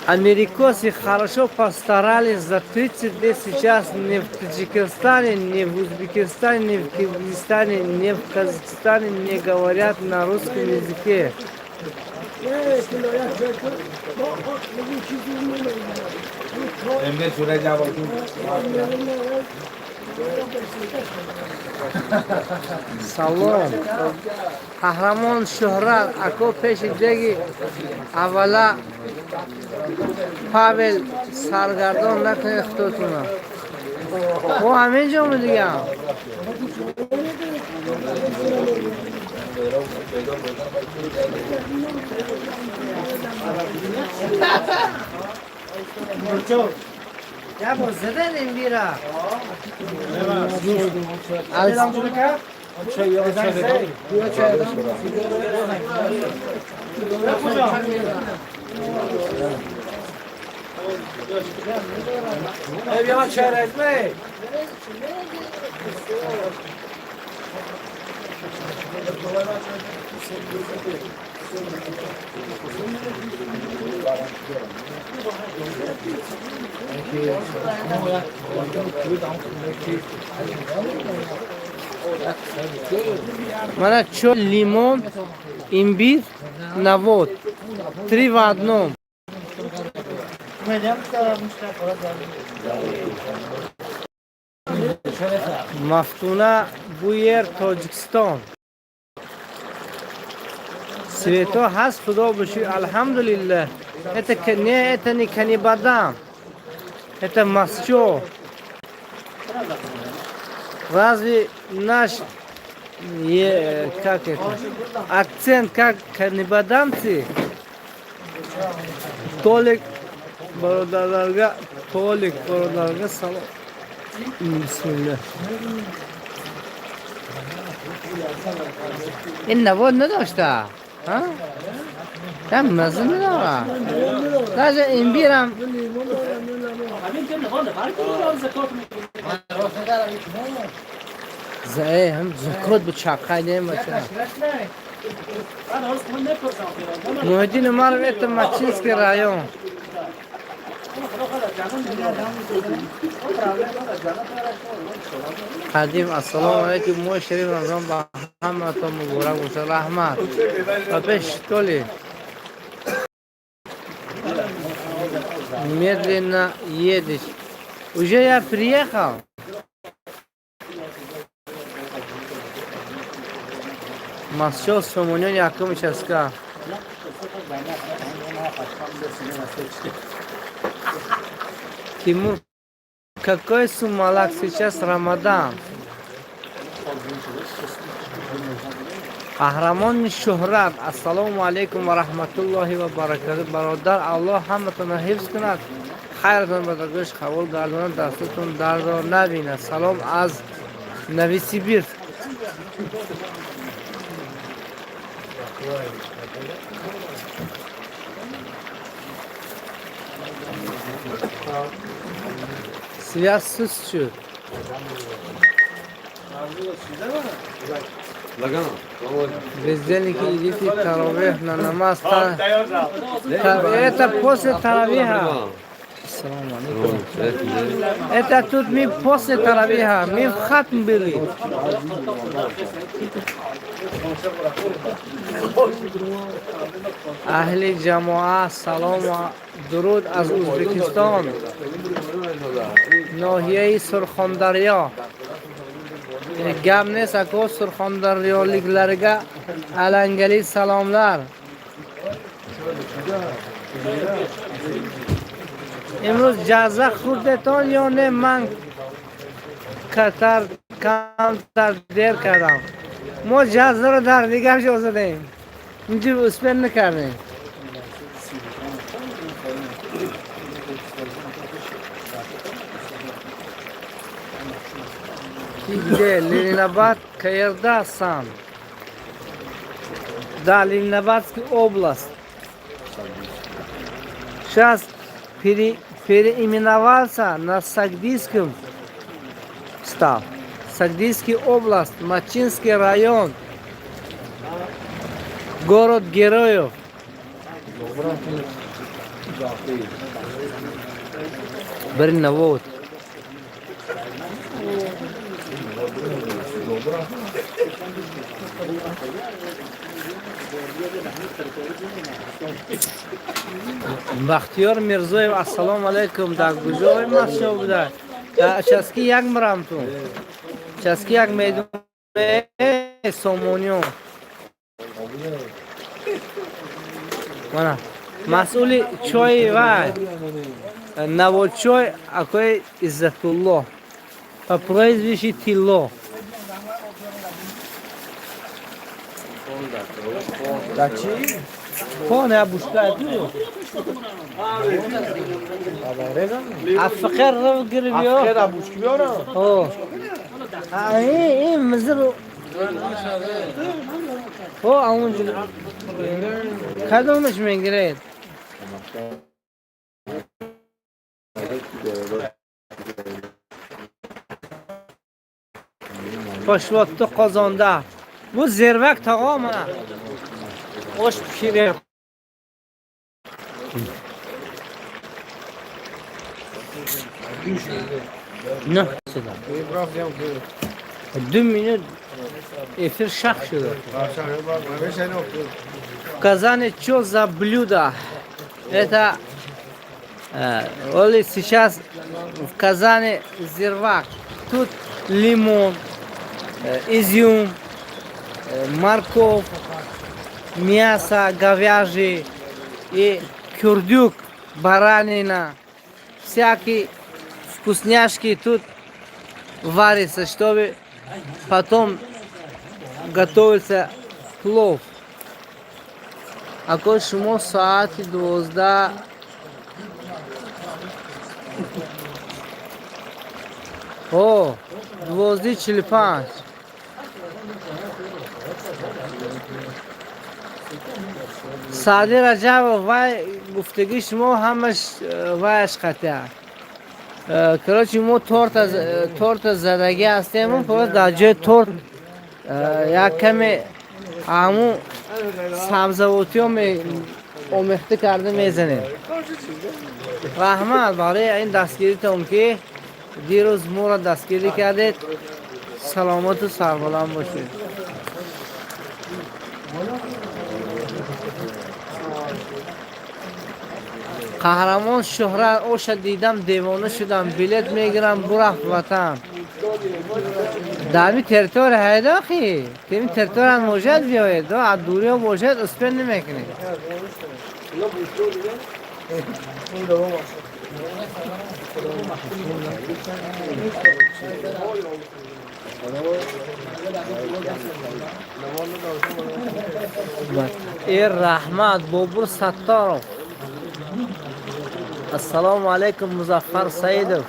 Америкосы хорошо постарались за 30 лет сейчас не в Таджикистане, не в Узбекистане, не в Киргизстане, не в Казахстане не говорят на русском языке. امروز سوره جوابتون Salom. Qahramon Shuhrat ako peshidagi avvala Pavel sargardon nakne xitotuna. Bu همینجا دیگه. Ya bu zeden imbira. Az بیان چرزمه Mana чё, лимон, имбирь, навод. 3 в одном. Мафтуна Буер, Тоджикистон. Свето ҳаст, худо боши, алҳамдулиллаҳ. Это не канибадам. Это масчо. Разве наш как это? Акцент как канибадамцы? Толик бародарга салом. Бисмилlah. این نواد نداشته ها؟ هم مزه نداره راجع این بیرم زه هم زکات به چاقای نیم بچه محیدین ما رو بیتم مچینسکی رایون قدیم السلام علیکم مو شریف رمضان با همه تو مبارک باشه رحمت و پیش تولی медленно едешь уже я приехал масчо сомонён якум часка Тимур, какой сумалак сейчас Рамадан? Ахрамон Шухрат, ассаламу алейкум ва рахматуллахи ва баракату. Бародар, Аллах ҳаматона ҳифз кунад. Хайртон ба дагош қабул гардонад, дастатон дардо набинад. Салом аз Новосибирск. Связь сустчу. Бездельники идите таравих на намаз. Это после таравиха. Это тут мы после таравиха. Мы в хатм были. Ахли джамоа, салом, дуруд аз Узбекистон. Ноҳияи Сурхондарё. Gap neст, ako surxondaryoliklarga alangali salomlar. Imroz jaza xurdeton yo ne man kamtar der kardam. ما جزا رو در دیگه شو زدیم اینجور اسپن نکردیم دیگه Ленинабад каерда сам да Ленинабадская область сейчас переименовался на Сагдийском стал Сагдийская область, Мачинский район, город героев. Бернавод. Бахтиёр Мирзоев, ассалому алейкум, да гужой машо буда. Да часки як мрам ту. Часки як медум сомонио. Мана мас'ули чой вай. Навод чой акой Иззатулло. По прозвищу Тилло. Дачи? Пone абушкай ту. Афқар рав гирбиё. Афқар абушки биёра. О. این مزرو О, аунжа. Кадомаш мегиред? Пошвотто qozonda. Bu zervak tog'o mana. Osh pishiryapti. Ne? 2 minut эфир шах шел. В Казани что за блюдо? Это Оли сейчас в Казани зирвак. Тут лимон, изюм, морковь, мясо говяжье и кюрдюк, баранина. Всякие вкусняшки тут варится, чтобы потом готовится плов. Ако шумо саати 12 о 12:45 Саади Раҷабов вай гуфтагии шумо ҳамаш вайаш қатъа. Короче мо торта задагӣ ҳастем, фақат дар ҷои торт як каме ҳамун сабзавотиҳо омехта карда мезанем. раҳмат барои ин дастгиритон ки дирӯз моро дастгирӣ кардед. саломату сарбаланд бошед. қаҳрамон шӯҳрат оша дидам девона шудам, билет мегирам бурафт ватан. дарми территория ҳайда ахи, теми территориян бошад биёед, аз дуриҳо бошад успен намекунед. раҳмат бобур сатторов. ассалому алайкум Музаффар Саидов.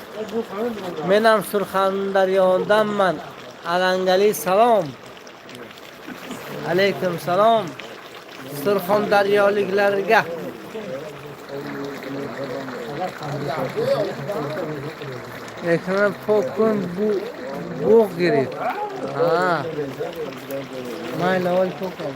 Менам Сурхандарёданман. Алангали салом. Алейкум салом. Surxondaryoliklarga. Ekran pokun bu bug' girib. Ha. Mayli ol pokun.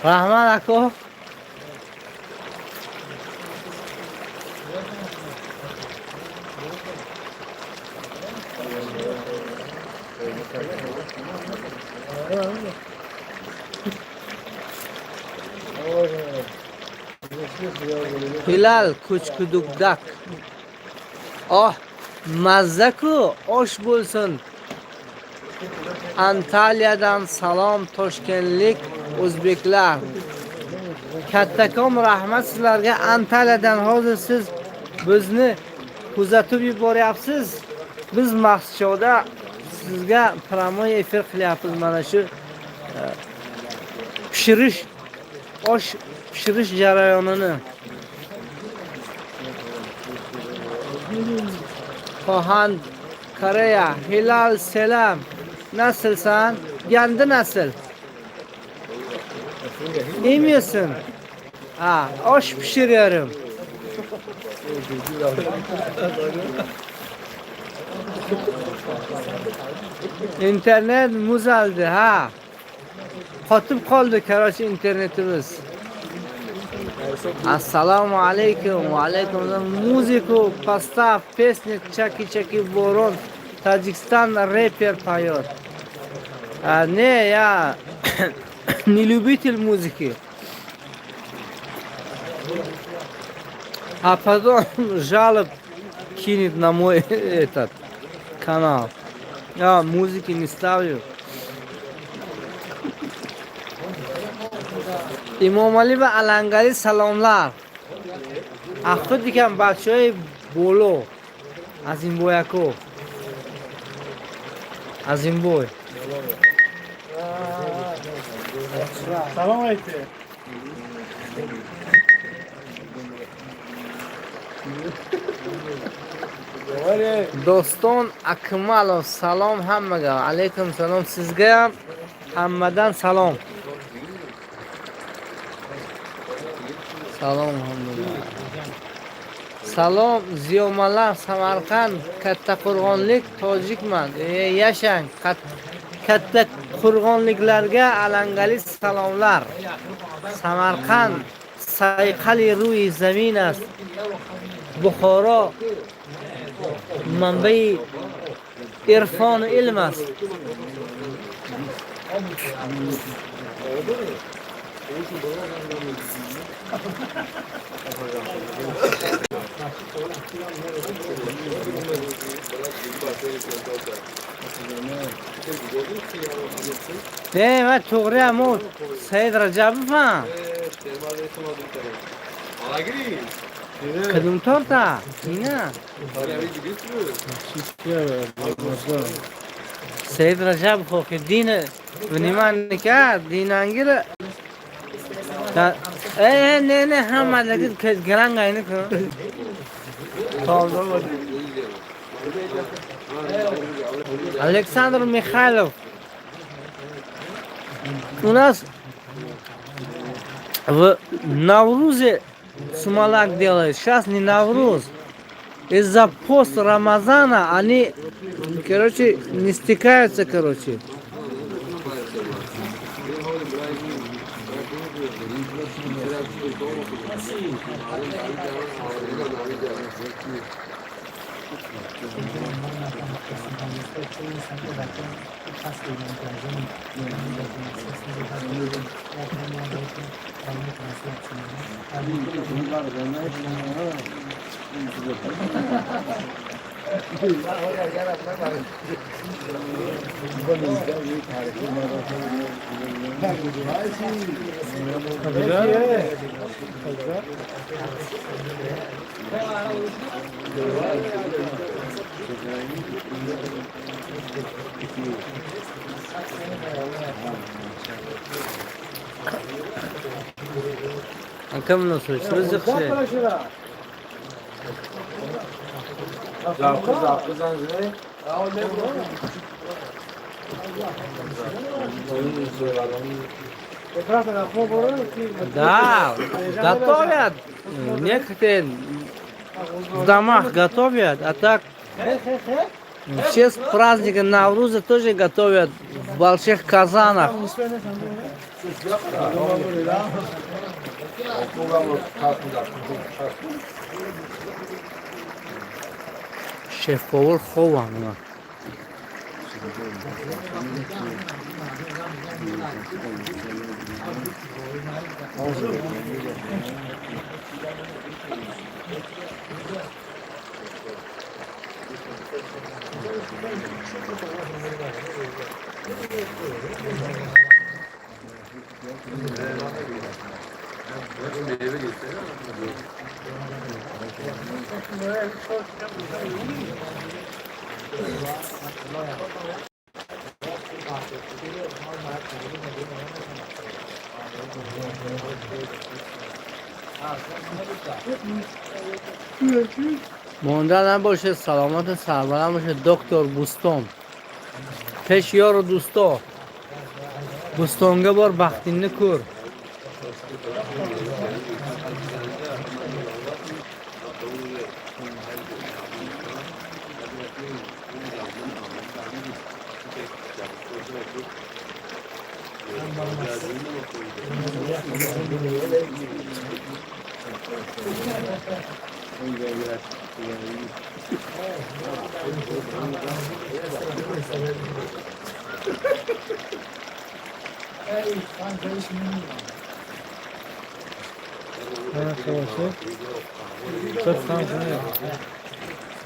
Rahmat ako. Hilal kuchkudukdak. Oh, mazzaku osh bo'lsin. Antaliyadan salom toshkentlik o'zbeklar. Kattakon rahmat sizlarga. Antaliyadan hozir siz bizni kuzatib yuboryapsiz. Biz Maqsudda sizga promo efir qilyapmiz. Mana shu pishirish, osh pishirish jarayonini. Kohan Koreya, Hilal selam. Nasılsan? Kendi nasıl? İyi misin? Ha, oş pişiriyorum. İnternet muzaldı ha. Katıp kaldı Karachi internetimiz. Assalomu alaykum. Va alaykum assalom. Muziku, поставь песни чаки-чаки ворон. Таджикистан рэпер поет. Не, я не любитель музыки. А потом жалоб кинет на мой этот канал. Ja, музыки не ставлю. Imom Ali va Alangali salomlar. Ахуд дикам бачаҳои боло аз ин бояко. Az in boy. Salam aytdi. Doston Akmalov salom hammaga. Alaykum salom sizga ham. Hammadan salom. Salom hammaga. Salom ziyomalar Samarqand Kattaqo'rg'onlik tojikman. Yashang. Kattaqo'rg'onliklarga alangali salomlar. Samarqand sayqali ruhi zamin است. Buxoro manbai irfon ilm است. نه من توغری همون سید رجب فهم کدوم تورتا؟ اینه سید رجب خو که دین ونیمان نکرد دین انگیر نه همه دیگه گرنگ اینه که Александр Михайлов. У нас в Наврузе сумалак делают. Сейчас не Навруз. Из-за пост Рамазана они, короче, не стекаются, короче. Кем носишь? Рызык şey. Да, готовят. Некоторые в домах готовят, а так в честь праздника Навруза тоже готовят в больших казанах. Şeffafır xovanlar. مانده نباشه سلامت سربلند باشه دکتر بوستون پیش یار و دوستا بوستونگه بار بختینه کر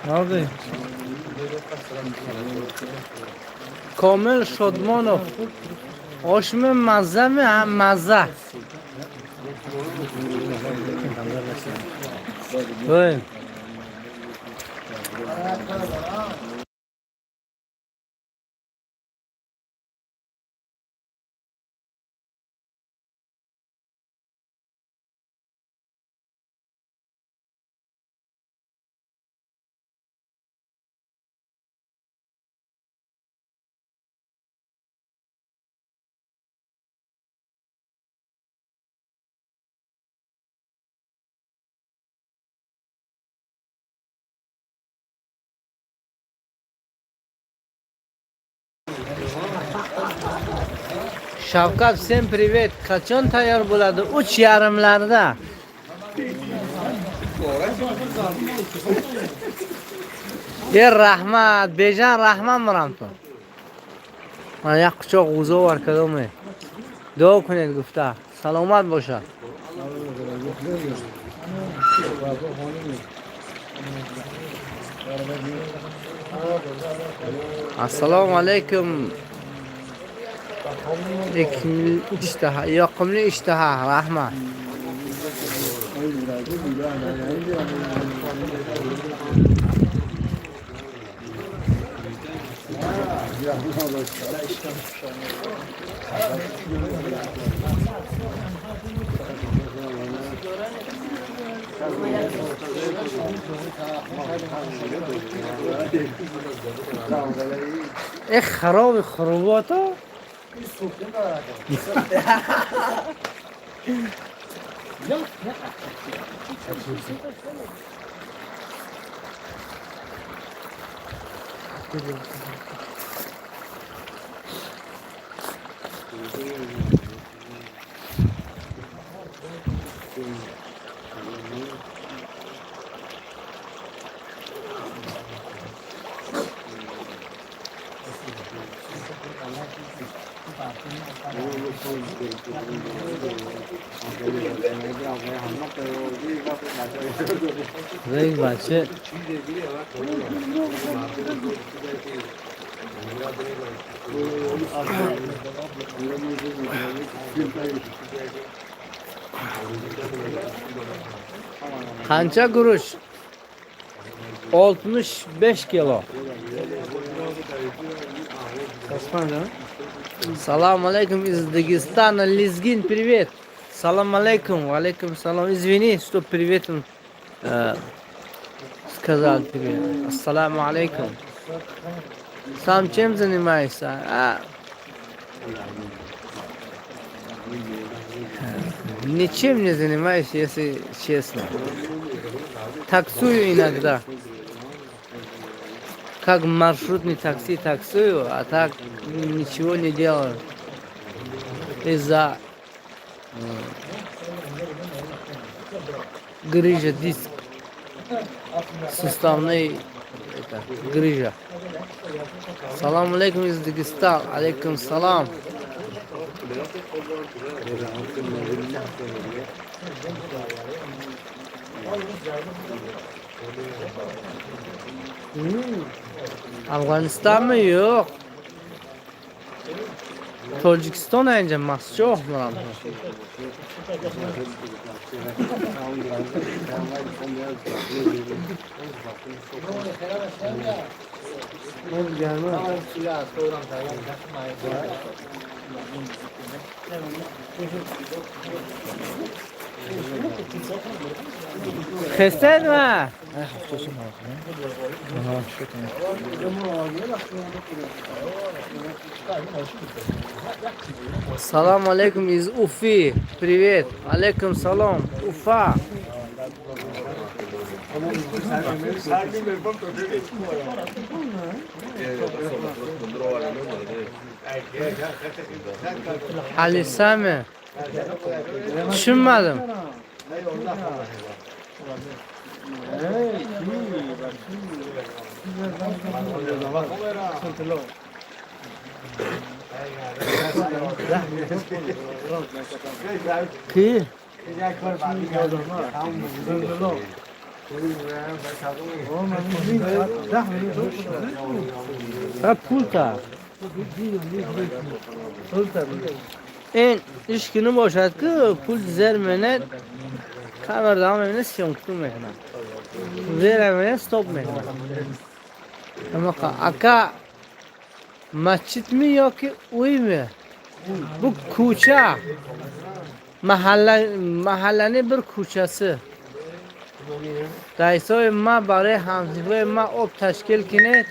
آقای کامل شادمانов آشم مزه می هم مزه بای Shavkat, всем привет. Qachon tayyor bo'ladi? 3:30larda. Rahmat, bejan rahmat miramton. Mana yoq quchoq g'uzo var kadomi. Duo kuned gufta. Salomat boshad. Assalomu alaykum. İştaha, yoqimli ishtaha, rahmat. خراب خروباتا Renk bahçe. Qancha guruch? 65 kilo. Салам алейкум из Дагестана, Лезгин, привет. Салам алейкум, алейкум салам. Извини, что привет сказал тебе. Ассаламу алейкум. Сам чем занимаешься? Ничем не занимаюсь, если честно. Таксую иногда. Как маршрутный такси таксую, а так ничего не делаю. Из-за грыжа диск. Суставный грыжа. Салам алейкум из Дагестана. Алейкум салам. Afg'onistonmi? Yo'q. Tojikiston aynan maschoq bilan. Xesterma. Салам алейкум из Уфы. Привет. Алейкум салам. Уфа. Alisami. Tushunmadim. Ki? پول تا این اشکنو باشد که پول زر منه کامر دام منه سیونکتو میکنه زیر منه استوب میکنه اما اکا مسجد می یا که اوی می bu ko'cha mahallani bir ko'chasi daysoy ma برای همزیگای ما آب تشکیل کنید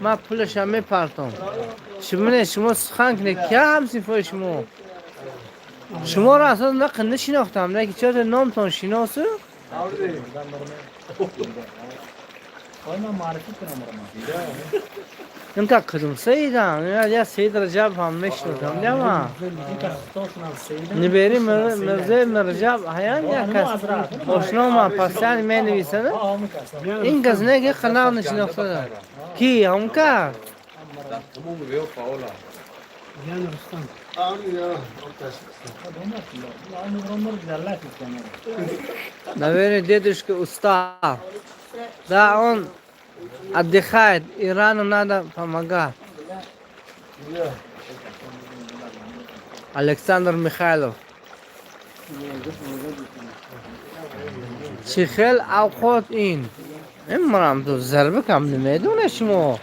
ما پولش هم میپرتم شما سخن کنید که همزیگای شما را اصلا نشناختم نه که چرا نامتان شناسه اینکه کدوم سیدم یا سید رجب هم میشناسم نه نبری مرزه مرجب هیان یا کس آشنا ما پسند می نویسند این گزنه که قناع نشناخته کی هم که نبری دیدش که استاد دا اون отдыхает Ирану надо помогать Александр Михайлов چخل اوقات این مرام تو ضربه کم نمیدونه شما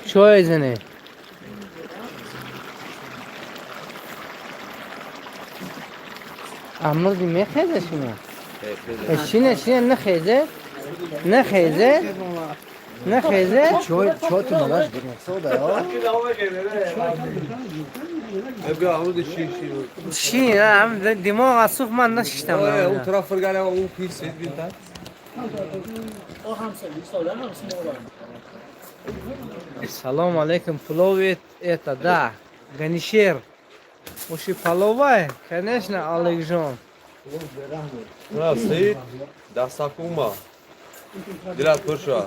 چای زنه امر دی میخیزه شما شینه نخیزه چای تو ملاش بریم سودا شین هم دماغ اصوف من نشیشتم اون طرف فرگانه اون پیش سید بینتن السلام علیکم پلوویت это да ганишер уши половая конечно Олег жон سید دستاکوما دلت پر شو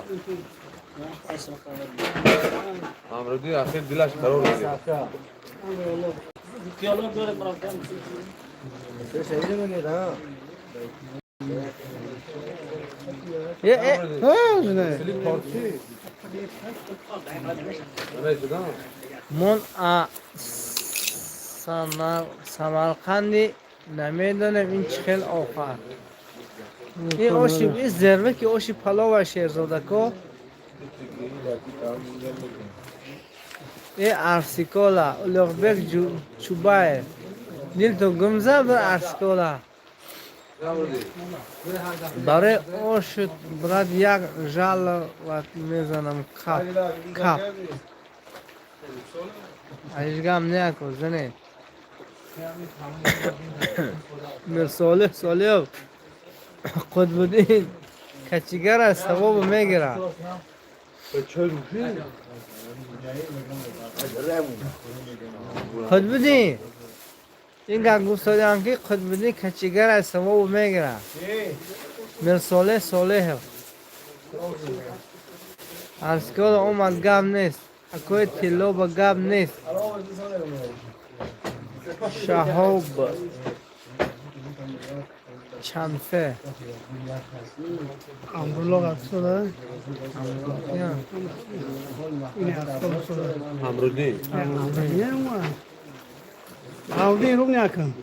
امرودی آخر دلش قرار نگرفت من سمرقندی نمیدونم این چه خیلی آخر این آشی این ضربه که آشی پلاو شیرزاده که این ارسیکولا لغبک چوبای دیل تو گمزه بر ارسیکولا برای آشت براد یک جال و میزنم کپ ایشگام نیاکو زنه میر صالح قطب‌الدین کچیگر از ثواب میگیره قطب‌الدین این گفتم که قطب‌الدین کچیگر از ثواب میگیره میر صالح ارسکال اومد گام نیست اکوی تیلو با گام نیست شهاب چندفه امرولا قد شده امرودی عودی رو نکن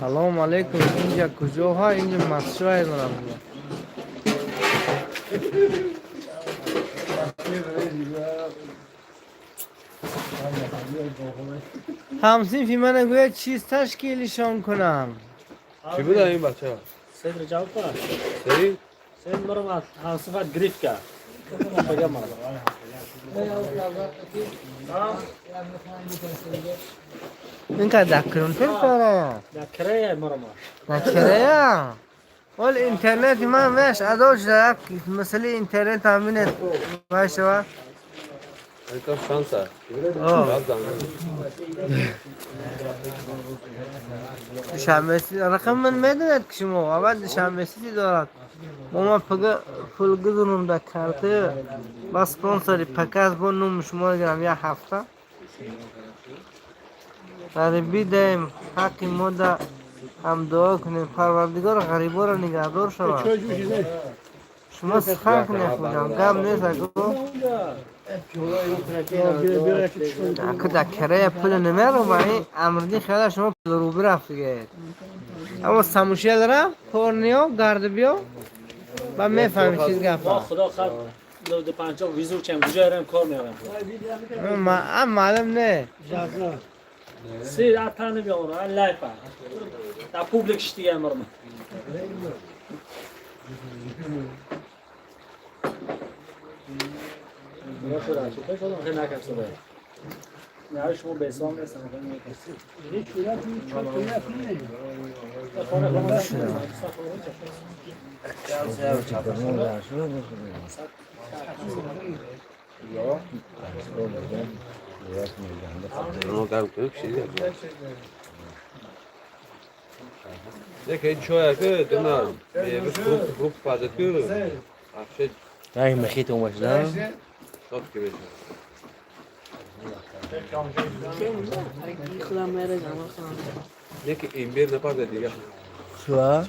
سلام علیکم اینجا کجا ها اینجا مسجد مرام همسین من گویا چیز تشکیلشان کنم چی بود این بچه ها؟ سید رجاو کا سید؟ سید مرا صفات گریف کا بگم مرا این که دکرون پر کاره دکره مرا دکره ولی اینترنت من وش اداش دارم مثل اینترنت همینه باشه و تو شانسه شمسی رقم من میدونید که شما اول شمسی دارد ما پول گذارم در کارت با سپانسری پکاز با نوم شما گرم یا هفته برای بیدیم حقی ما در هم دعا کنیم پروردگار غریبا را نگهدار شود شما سخنک نخونم گم نیست اگه در کرایه پول نمیرم این امردی خیلی شما پول رو برفت دیگه اما سموشیه دارم کورنیا گرد بیا و میفهمی چیز گفت خدا خد لو د پنجاه ویزو چم گجارم کار میارم ما معلوم نه سیر اتانه بیارم لایف تا پوبلیک شتی امرم نه شده چه کدوم خیلی نکرد شده نه شما به اسلام رسن هیچ وقت Deci aici o că dână, e grup fază că așa Ai măhit un maș, da? tot că vezi. Deci imbir ne parte diga. Şua?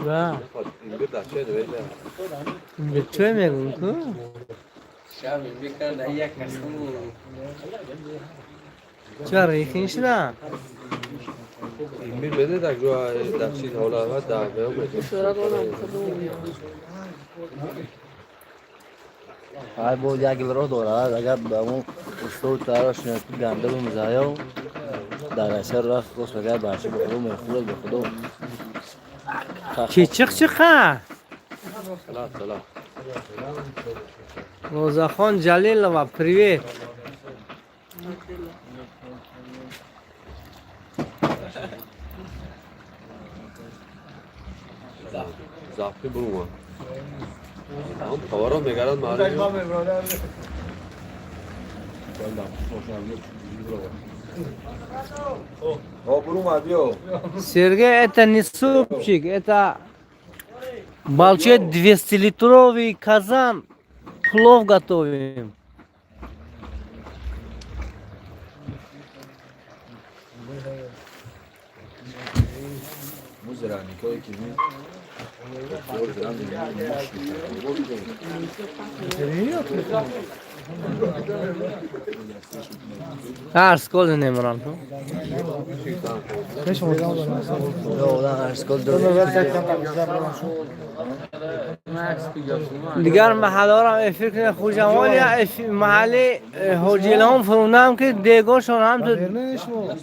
Imbir da ce de vezi. Bir çöy mi bu? Çar ikinci na. Imbir vede da jo da ce hola va da veo me. های بود یک رو دارد اگر به اون استو تراش نیست گنده رو مزایو در اثر رفت روز بگر برشی بخورو میخورد بخورو Ki çık çıka. Salam. Rozakhan Jalilova, привет. Zaptı bunu. Tamam, kavara megaran mağara. Сергей, это не супчик, это большой 200-литровый казан. Плов готовим. Ars kol nemiran. دیگر محله را فکر خوجمال یا محله هوجیلان فرونم که دیگوشون هم تو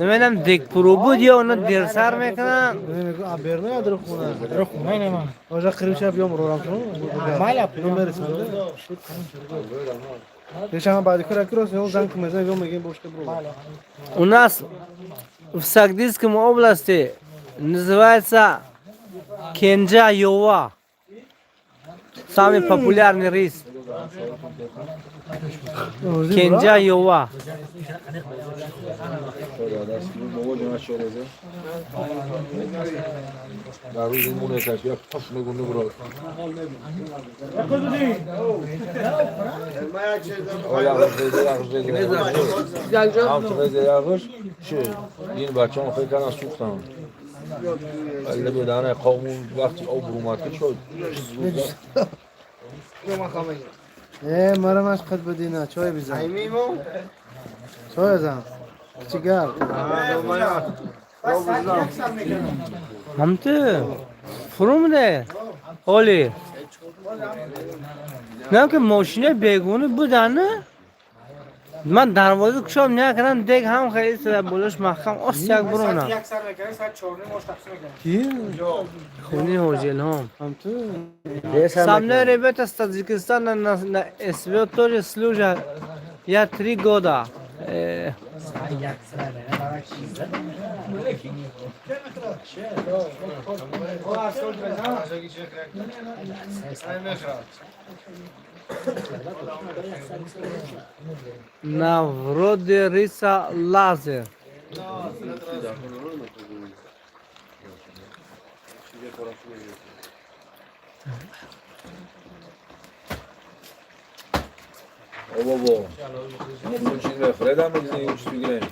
نمیدونم دیگ پرو بود یا اونا دیر سر میکنن برنه در خونه نه من آجا قریب شب بیام رو رفتم مالا پیام برسونده Deixa uma base que eu não zanco mais eu me game busca bro. У нас в Сагдийском области называется кенджа-йова. Самый популярный рис. Кенджа-йова. این بچه ها فکر کنن سوختن ولی بدن قومون وقتی آب اومد که شد مرا مش قد بدینا چای بزن چای بزن چیکار همته فروم ده اولی نه که ماشینه بیگونه بودن نه من دروازه کشم نه کنم دیگه هم خیلی سر بولش محکم است یک برونه کی؟ خونی هوجل هم سامنے ریبت از تاجیکستان на اسвяторе служа я 3 года اه. نورود ریسا لازر بابا اون چیز بخوره دم بگیریم اون چیز بگیریم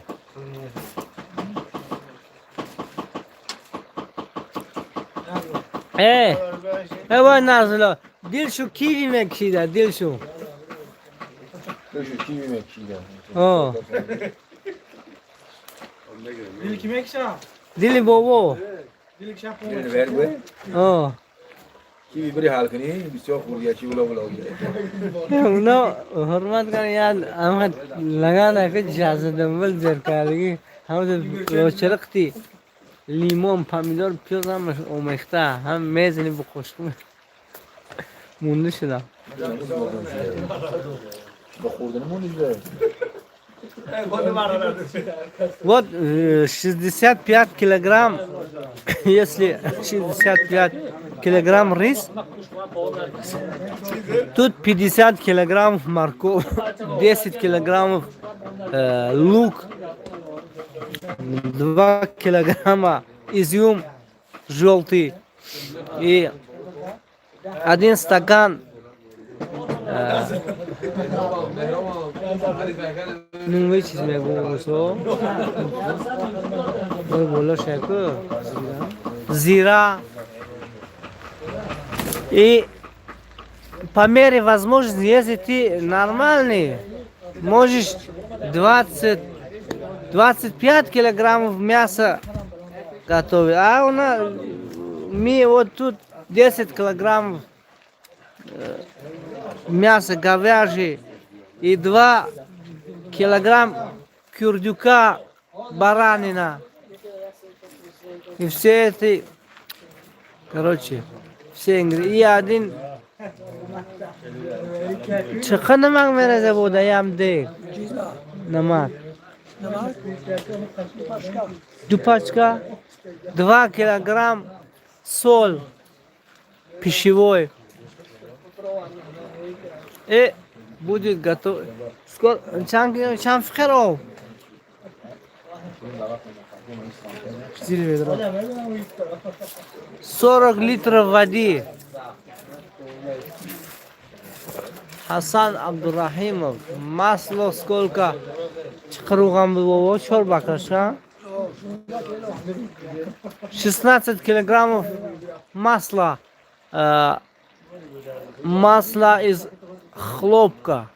وای نازلا دلشو کیوی مکشیده دلشو بشو کی میمکیده آه Dil kime ekşa? دلی بابا Dil ekşa po. میره بر بره آه کی بری حل کنی بسیار خوردی چی بلا بلا گیره اونا حرمت کنه یاد احمد لگانه که جازه دنبال زرکارگی همه رو چرقتی لیمون پامیدار پیاز هم اومخته هم میزنی بخوشکم مونده شدم با خوردن مونیزه Вот 65 килограмм, если 65 килограмм рис, тут 50 килограммов морковь, 10 килограммов лук, 2 килограмма изюм желтый и 1 стакан نوعی چیز میگم واسه بالا شکر زیرا и по мере возможности, если ты нормальный, можешь 25 килограммов мяса готовить. А у нас, мы вот тут 10 килограммов мяса говяжье и 2 килограмм курдюка баранина. И все это, короче, все ингредиенты. И один چقدر نمک میرزه بوده یم دیگ نمک 2 пачка 2 килограмм соль пищевой и будет готов. Скоро чам фхеров 40 литров воды. Хасан Абдурахимов. Масло сколько? Чхругам было, чорба каша. 16 килограммов масла. Масло из хлопка.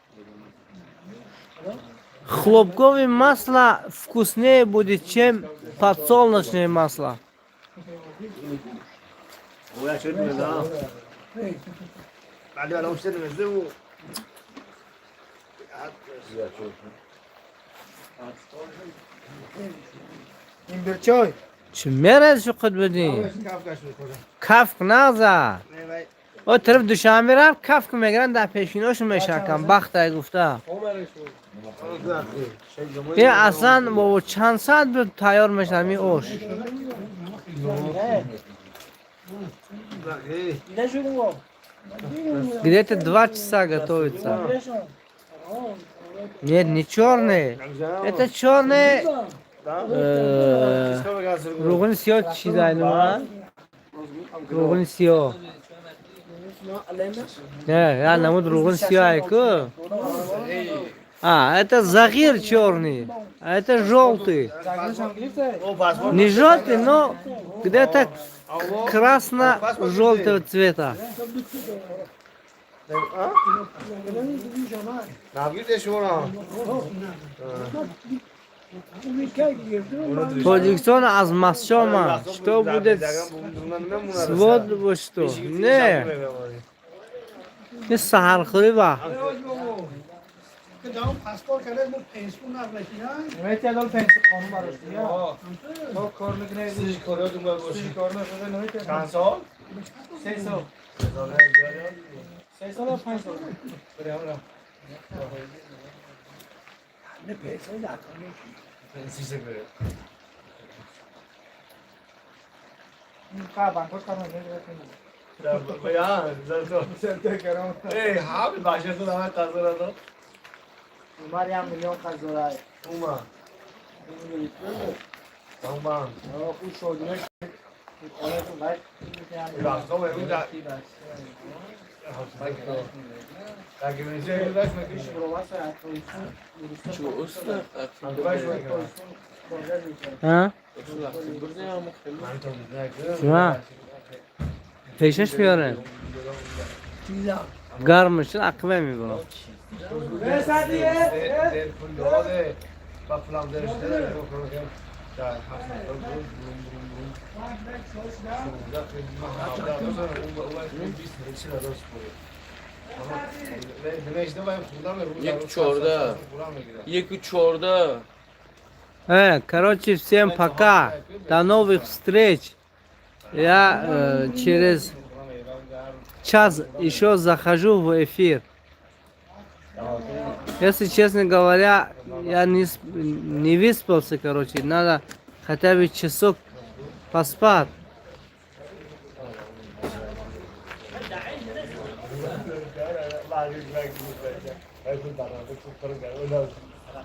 Хлопковое масло вкуснее будет, чем подсолнечное масло. این برچای. چه میره شو خود بدین؟ کفک نازا. او طرف دوشنبه رفت کفک میگرن در پیشیناشون میشکن بخت گفته. این اصلا با چند ساعت بود تیار میشه می اوش. Где-то 2 часа готовится. Нет, не черный. Это черный. Ругун сио чизайнума. Ругун сио. Я намуд ругун сио айку. А, это загир черный. А это желтый. Не желтый, но где-то красно-желтого цвета. Продикцион аз масшома. Что будет с водой, что? Не. Не сахар хлеба. نمیتی ادال پنج قانون براش بیا. تو کار میکنه. سیج کارا دنبال باشی. سیج کار نشده نمیتی. چند سال؟ 3 سال. 3 سال و 5 سال. Ne pesa ya kanka. Pensise göre. का बांधो करना नहीं रहते Ya zato. sen de करो Abi başlasın ama kazanalım. हमारे यहाँ मिलियन का जोड़ा है Uma. Tamam. और कुछ हो गया और तो भाई Rastım evi de. Takip edeceğim. Uğraşmak için. Şu usta. Uğraşmak için. ها شما پیشش بیارن گرم میشه عقبه میبرم Del fundolo de. Pa plan de işte de. Ya hasta. یک چهارده. یک چهارده. Короче, всем пока. До новых встреч. Я через час еще захожу в эфир. Если честно говоря, я не выспался, короче. Надо хотя бы часок поспать. Çok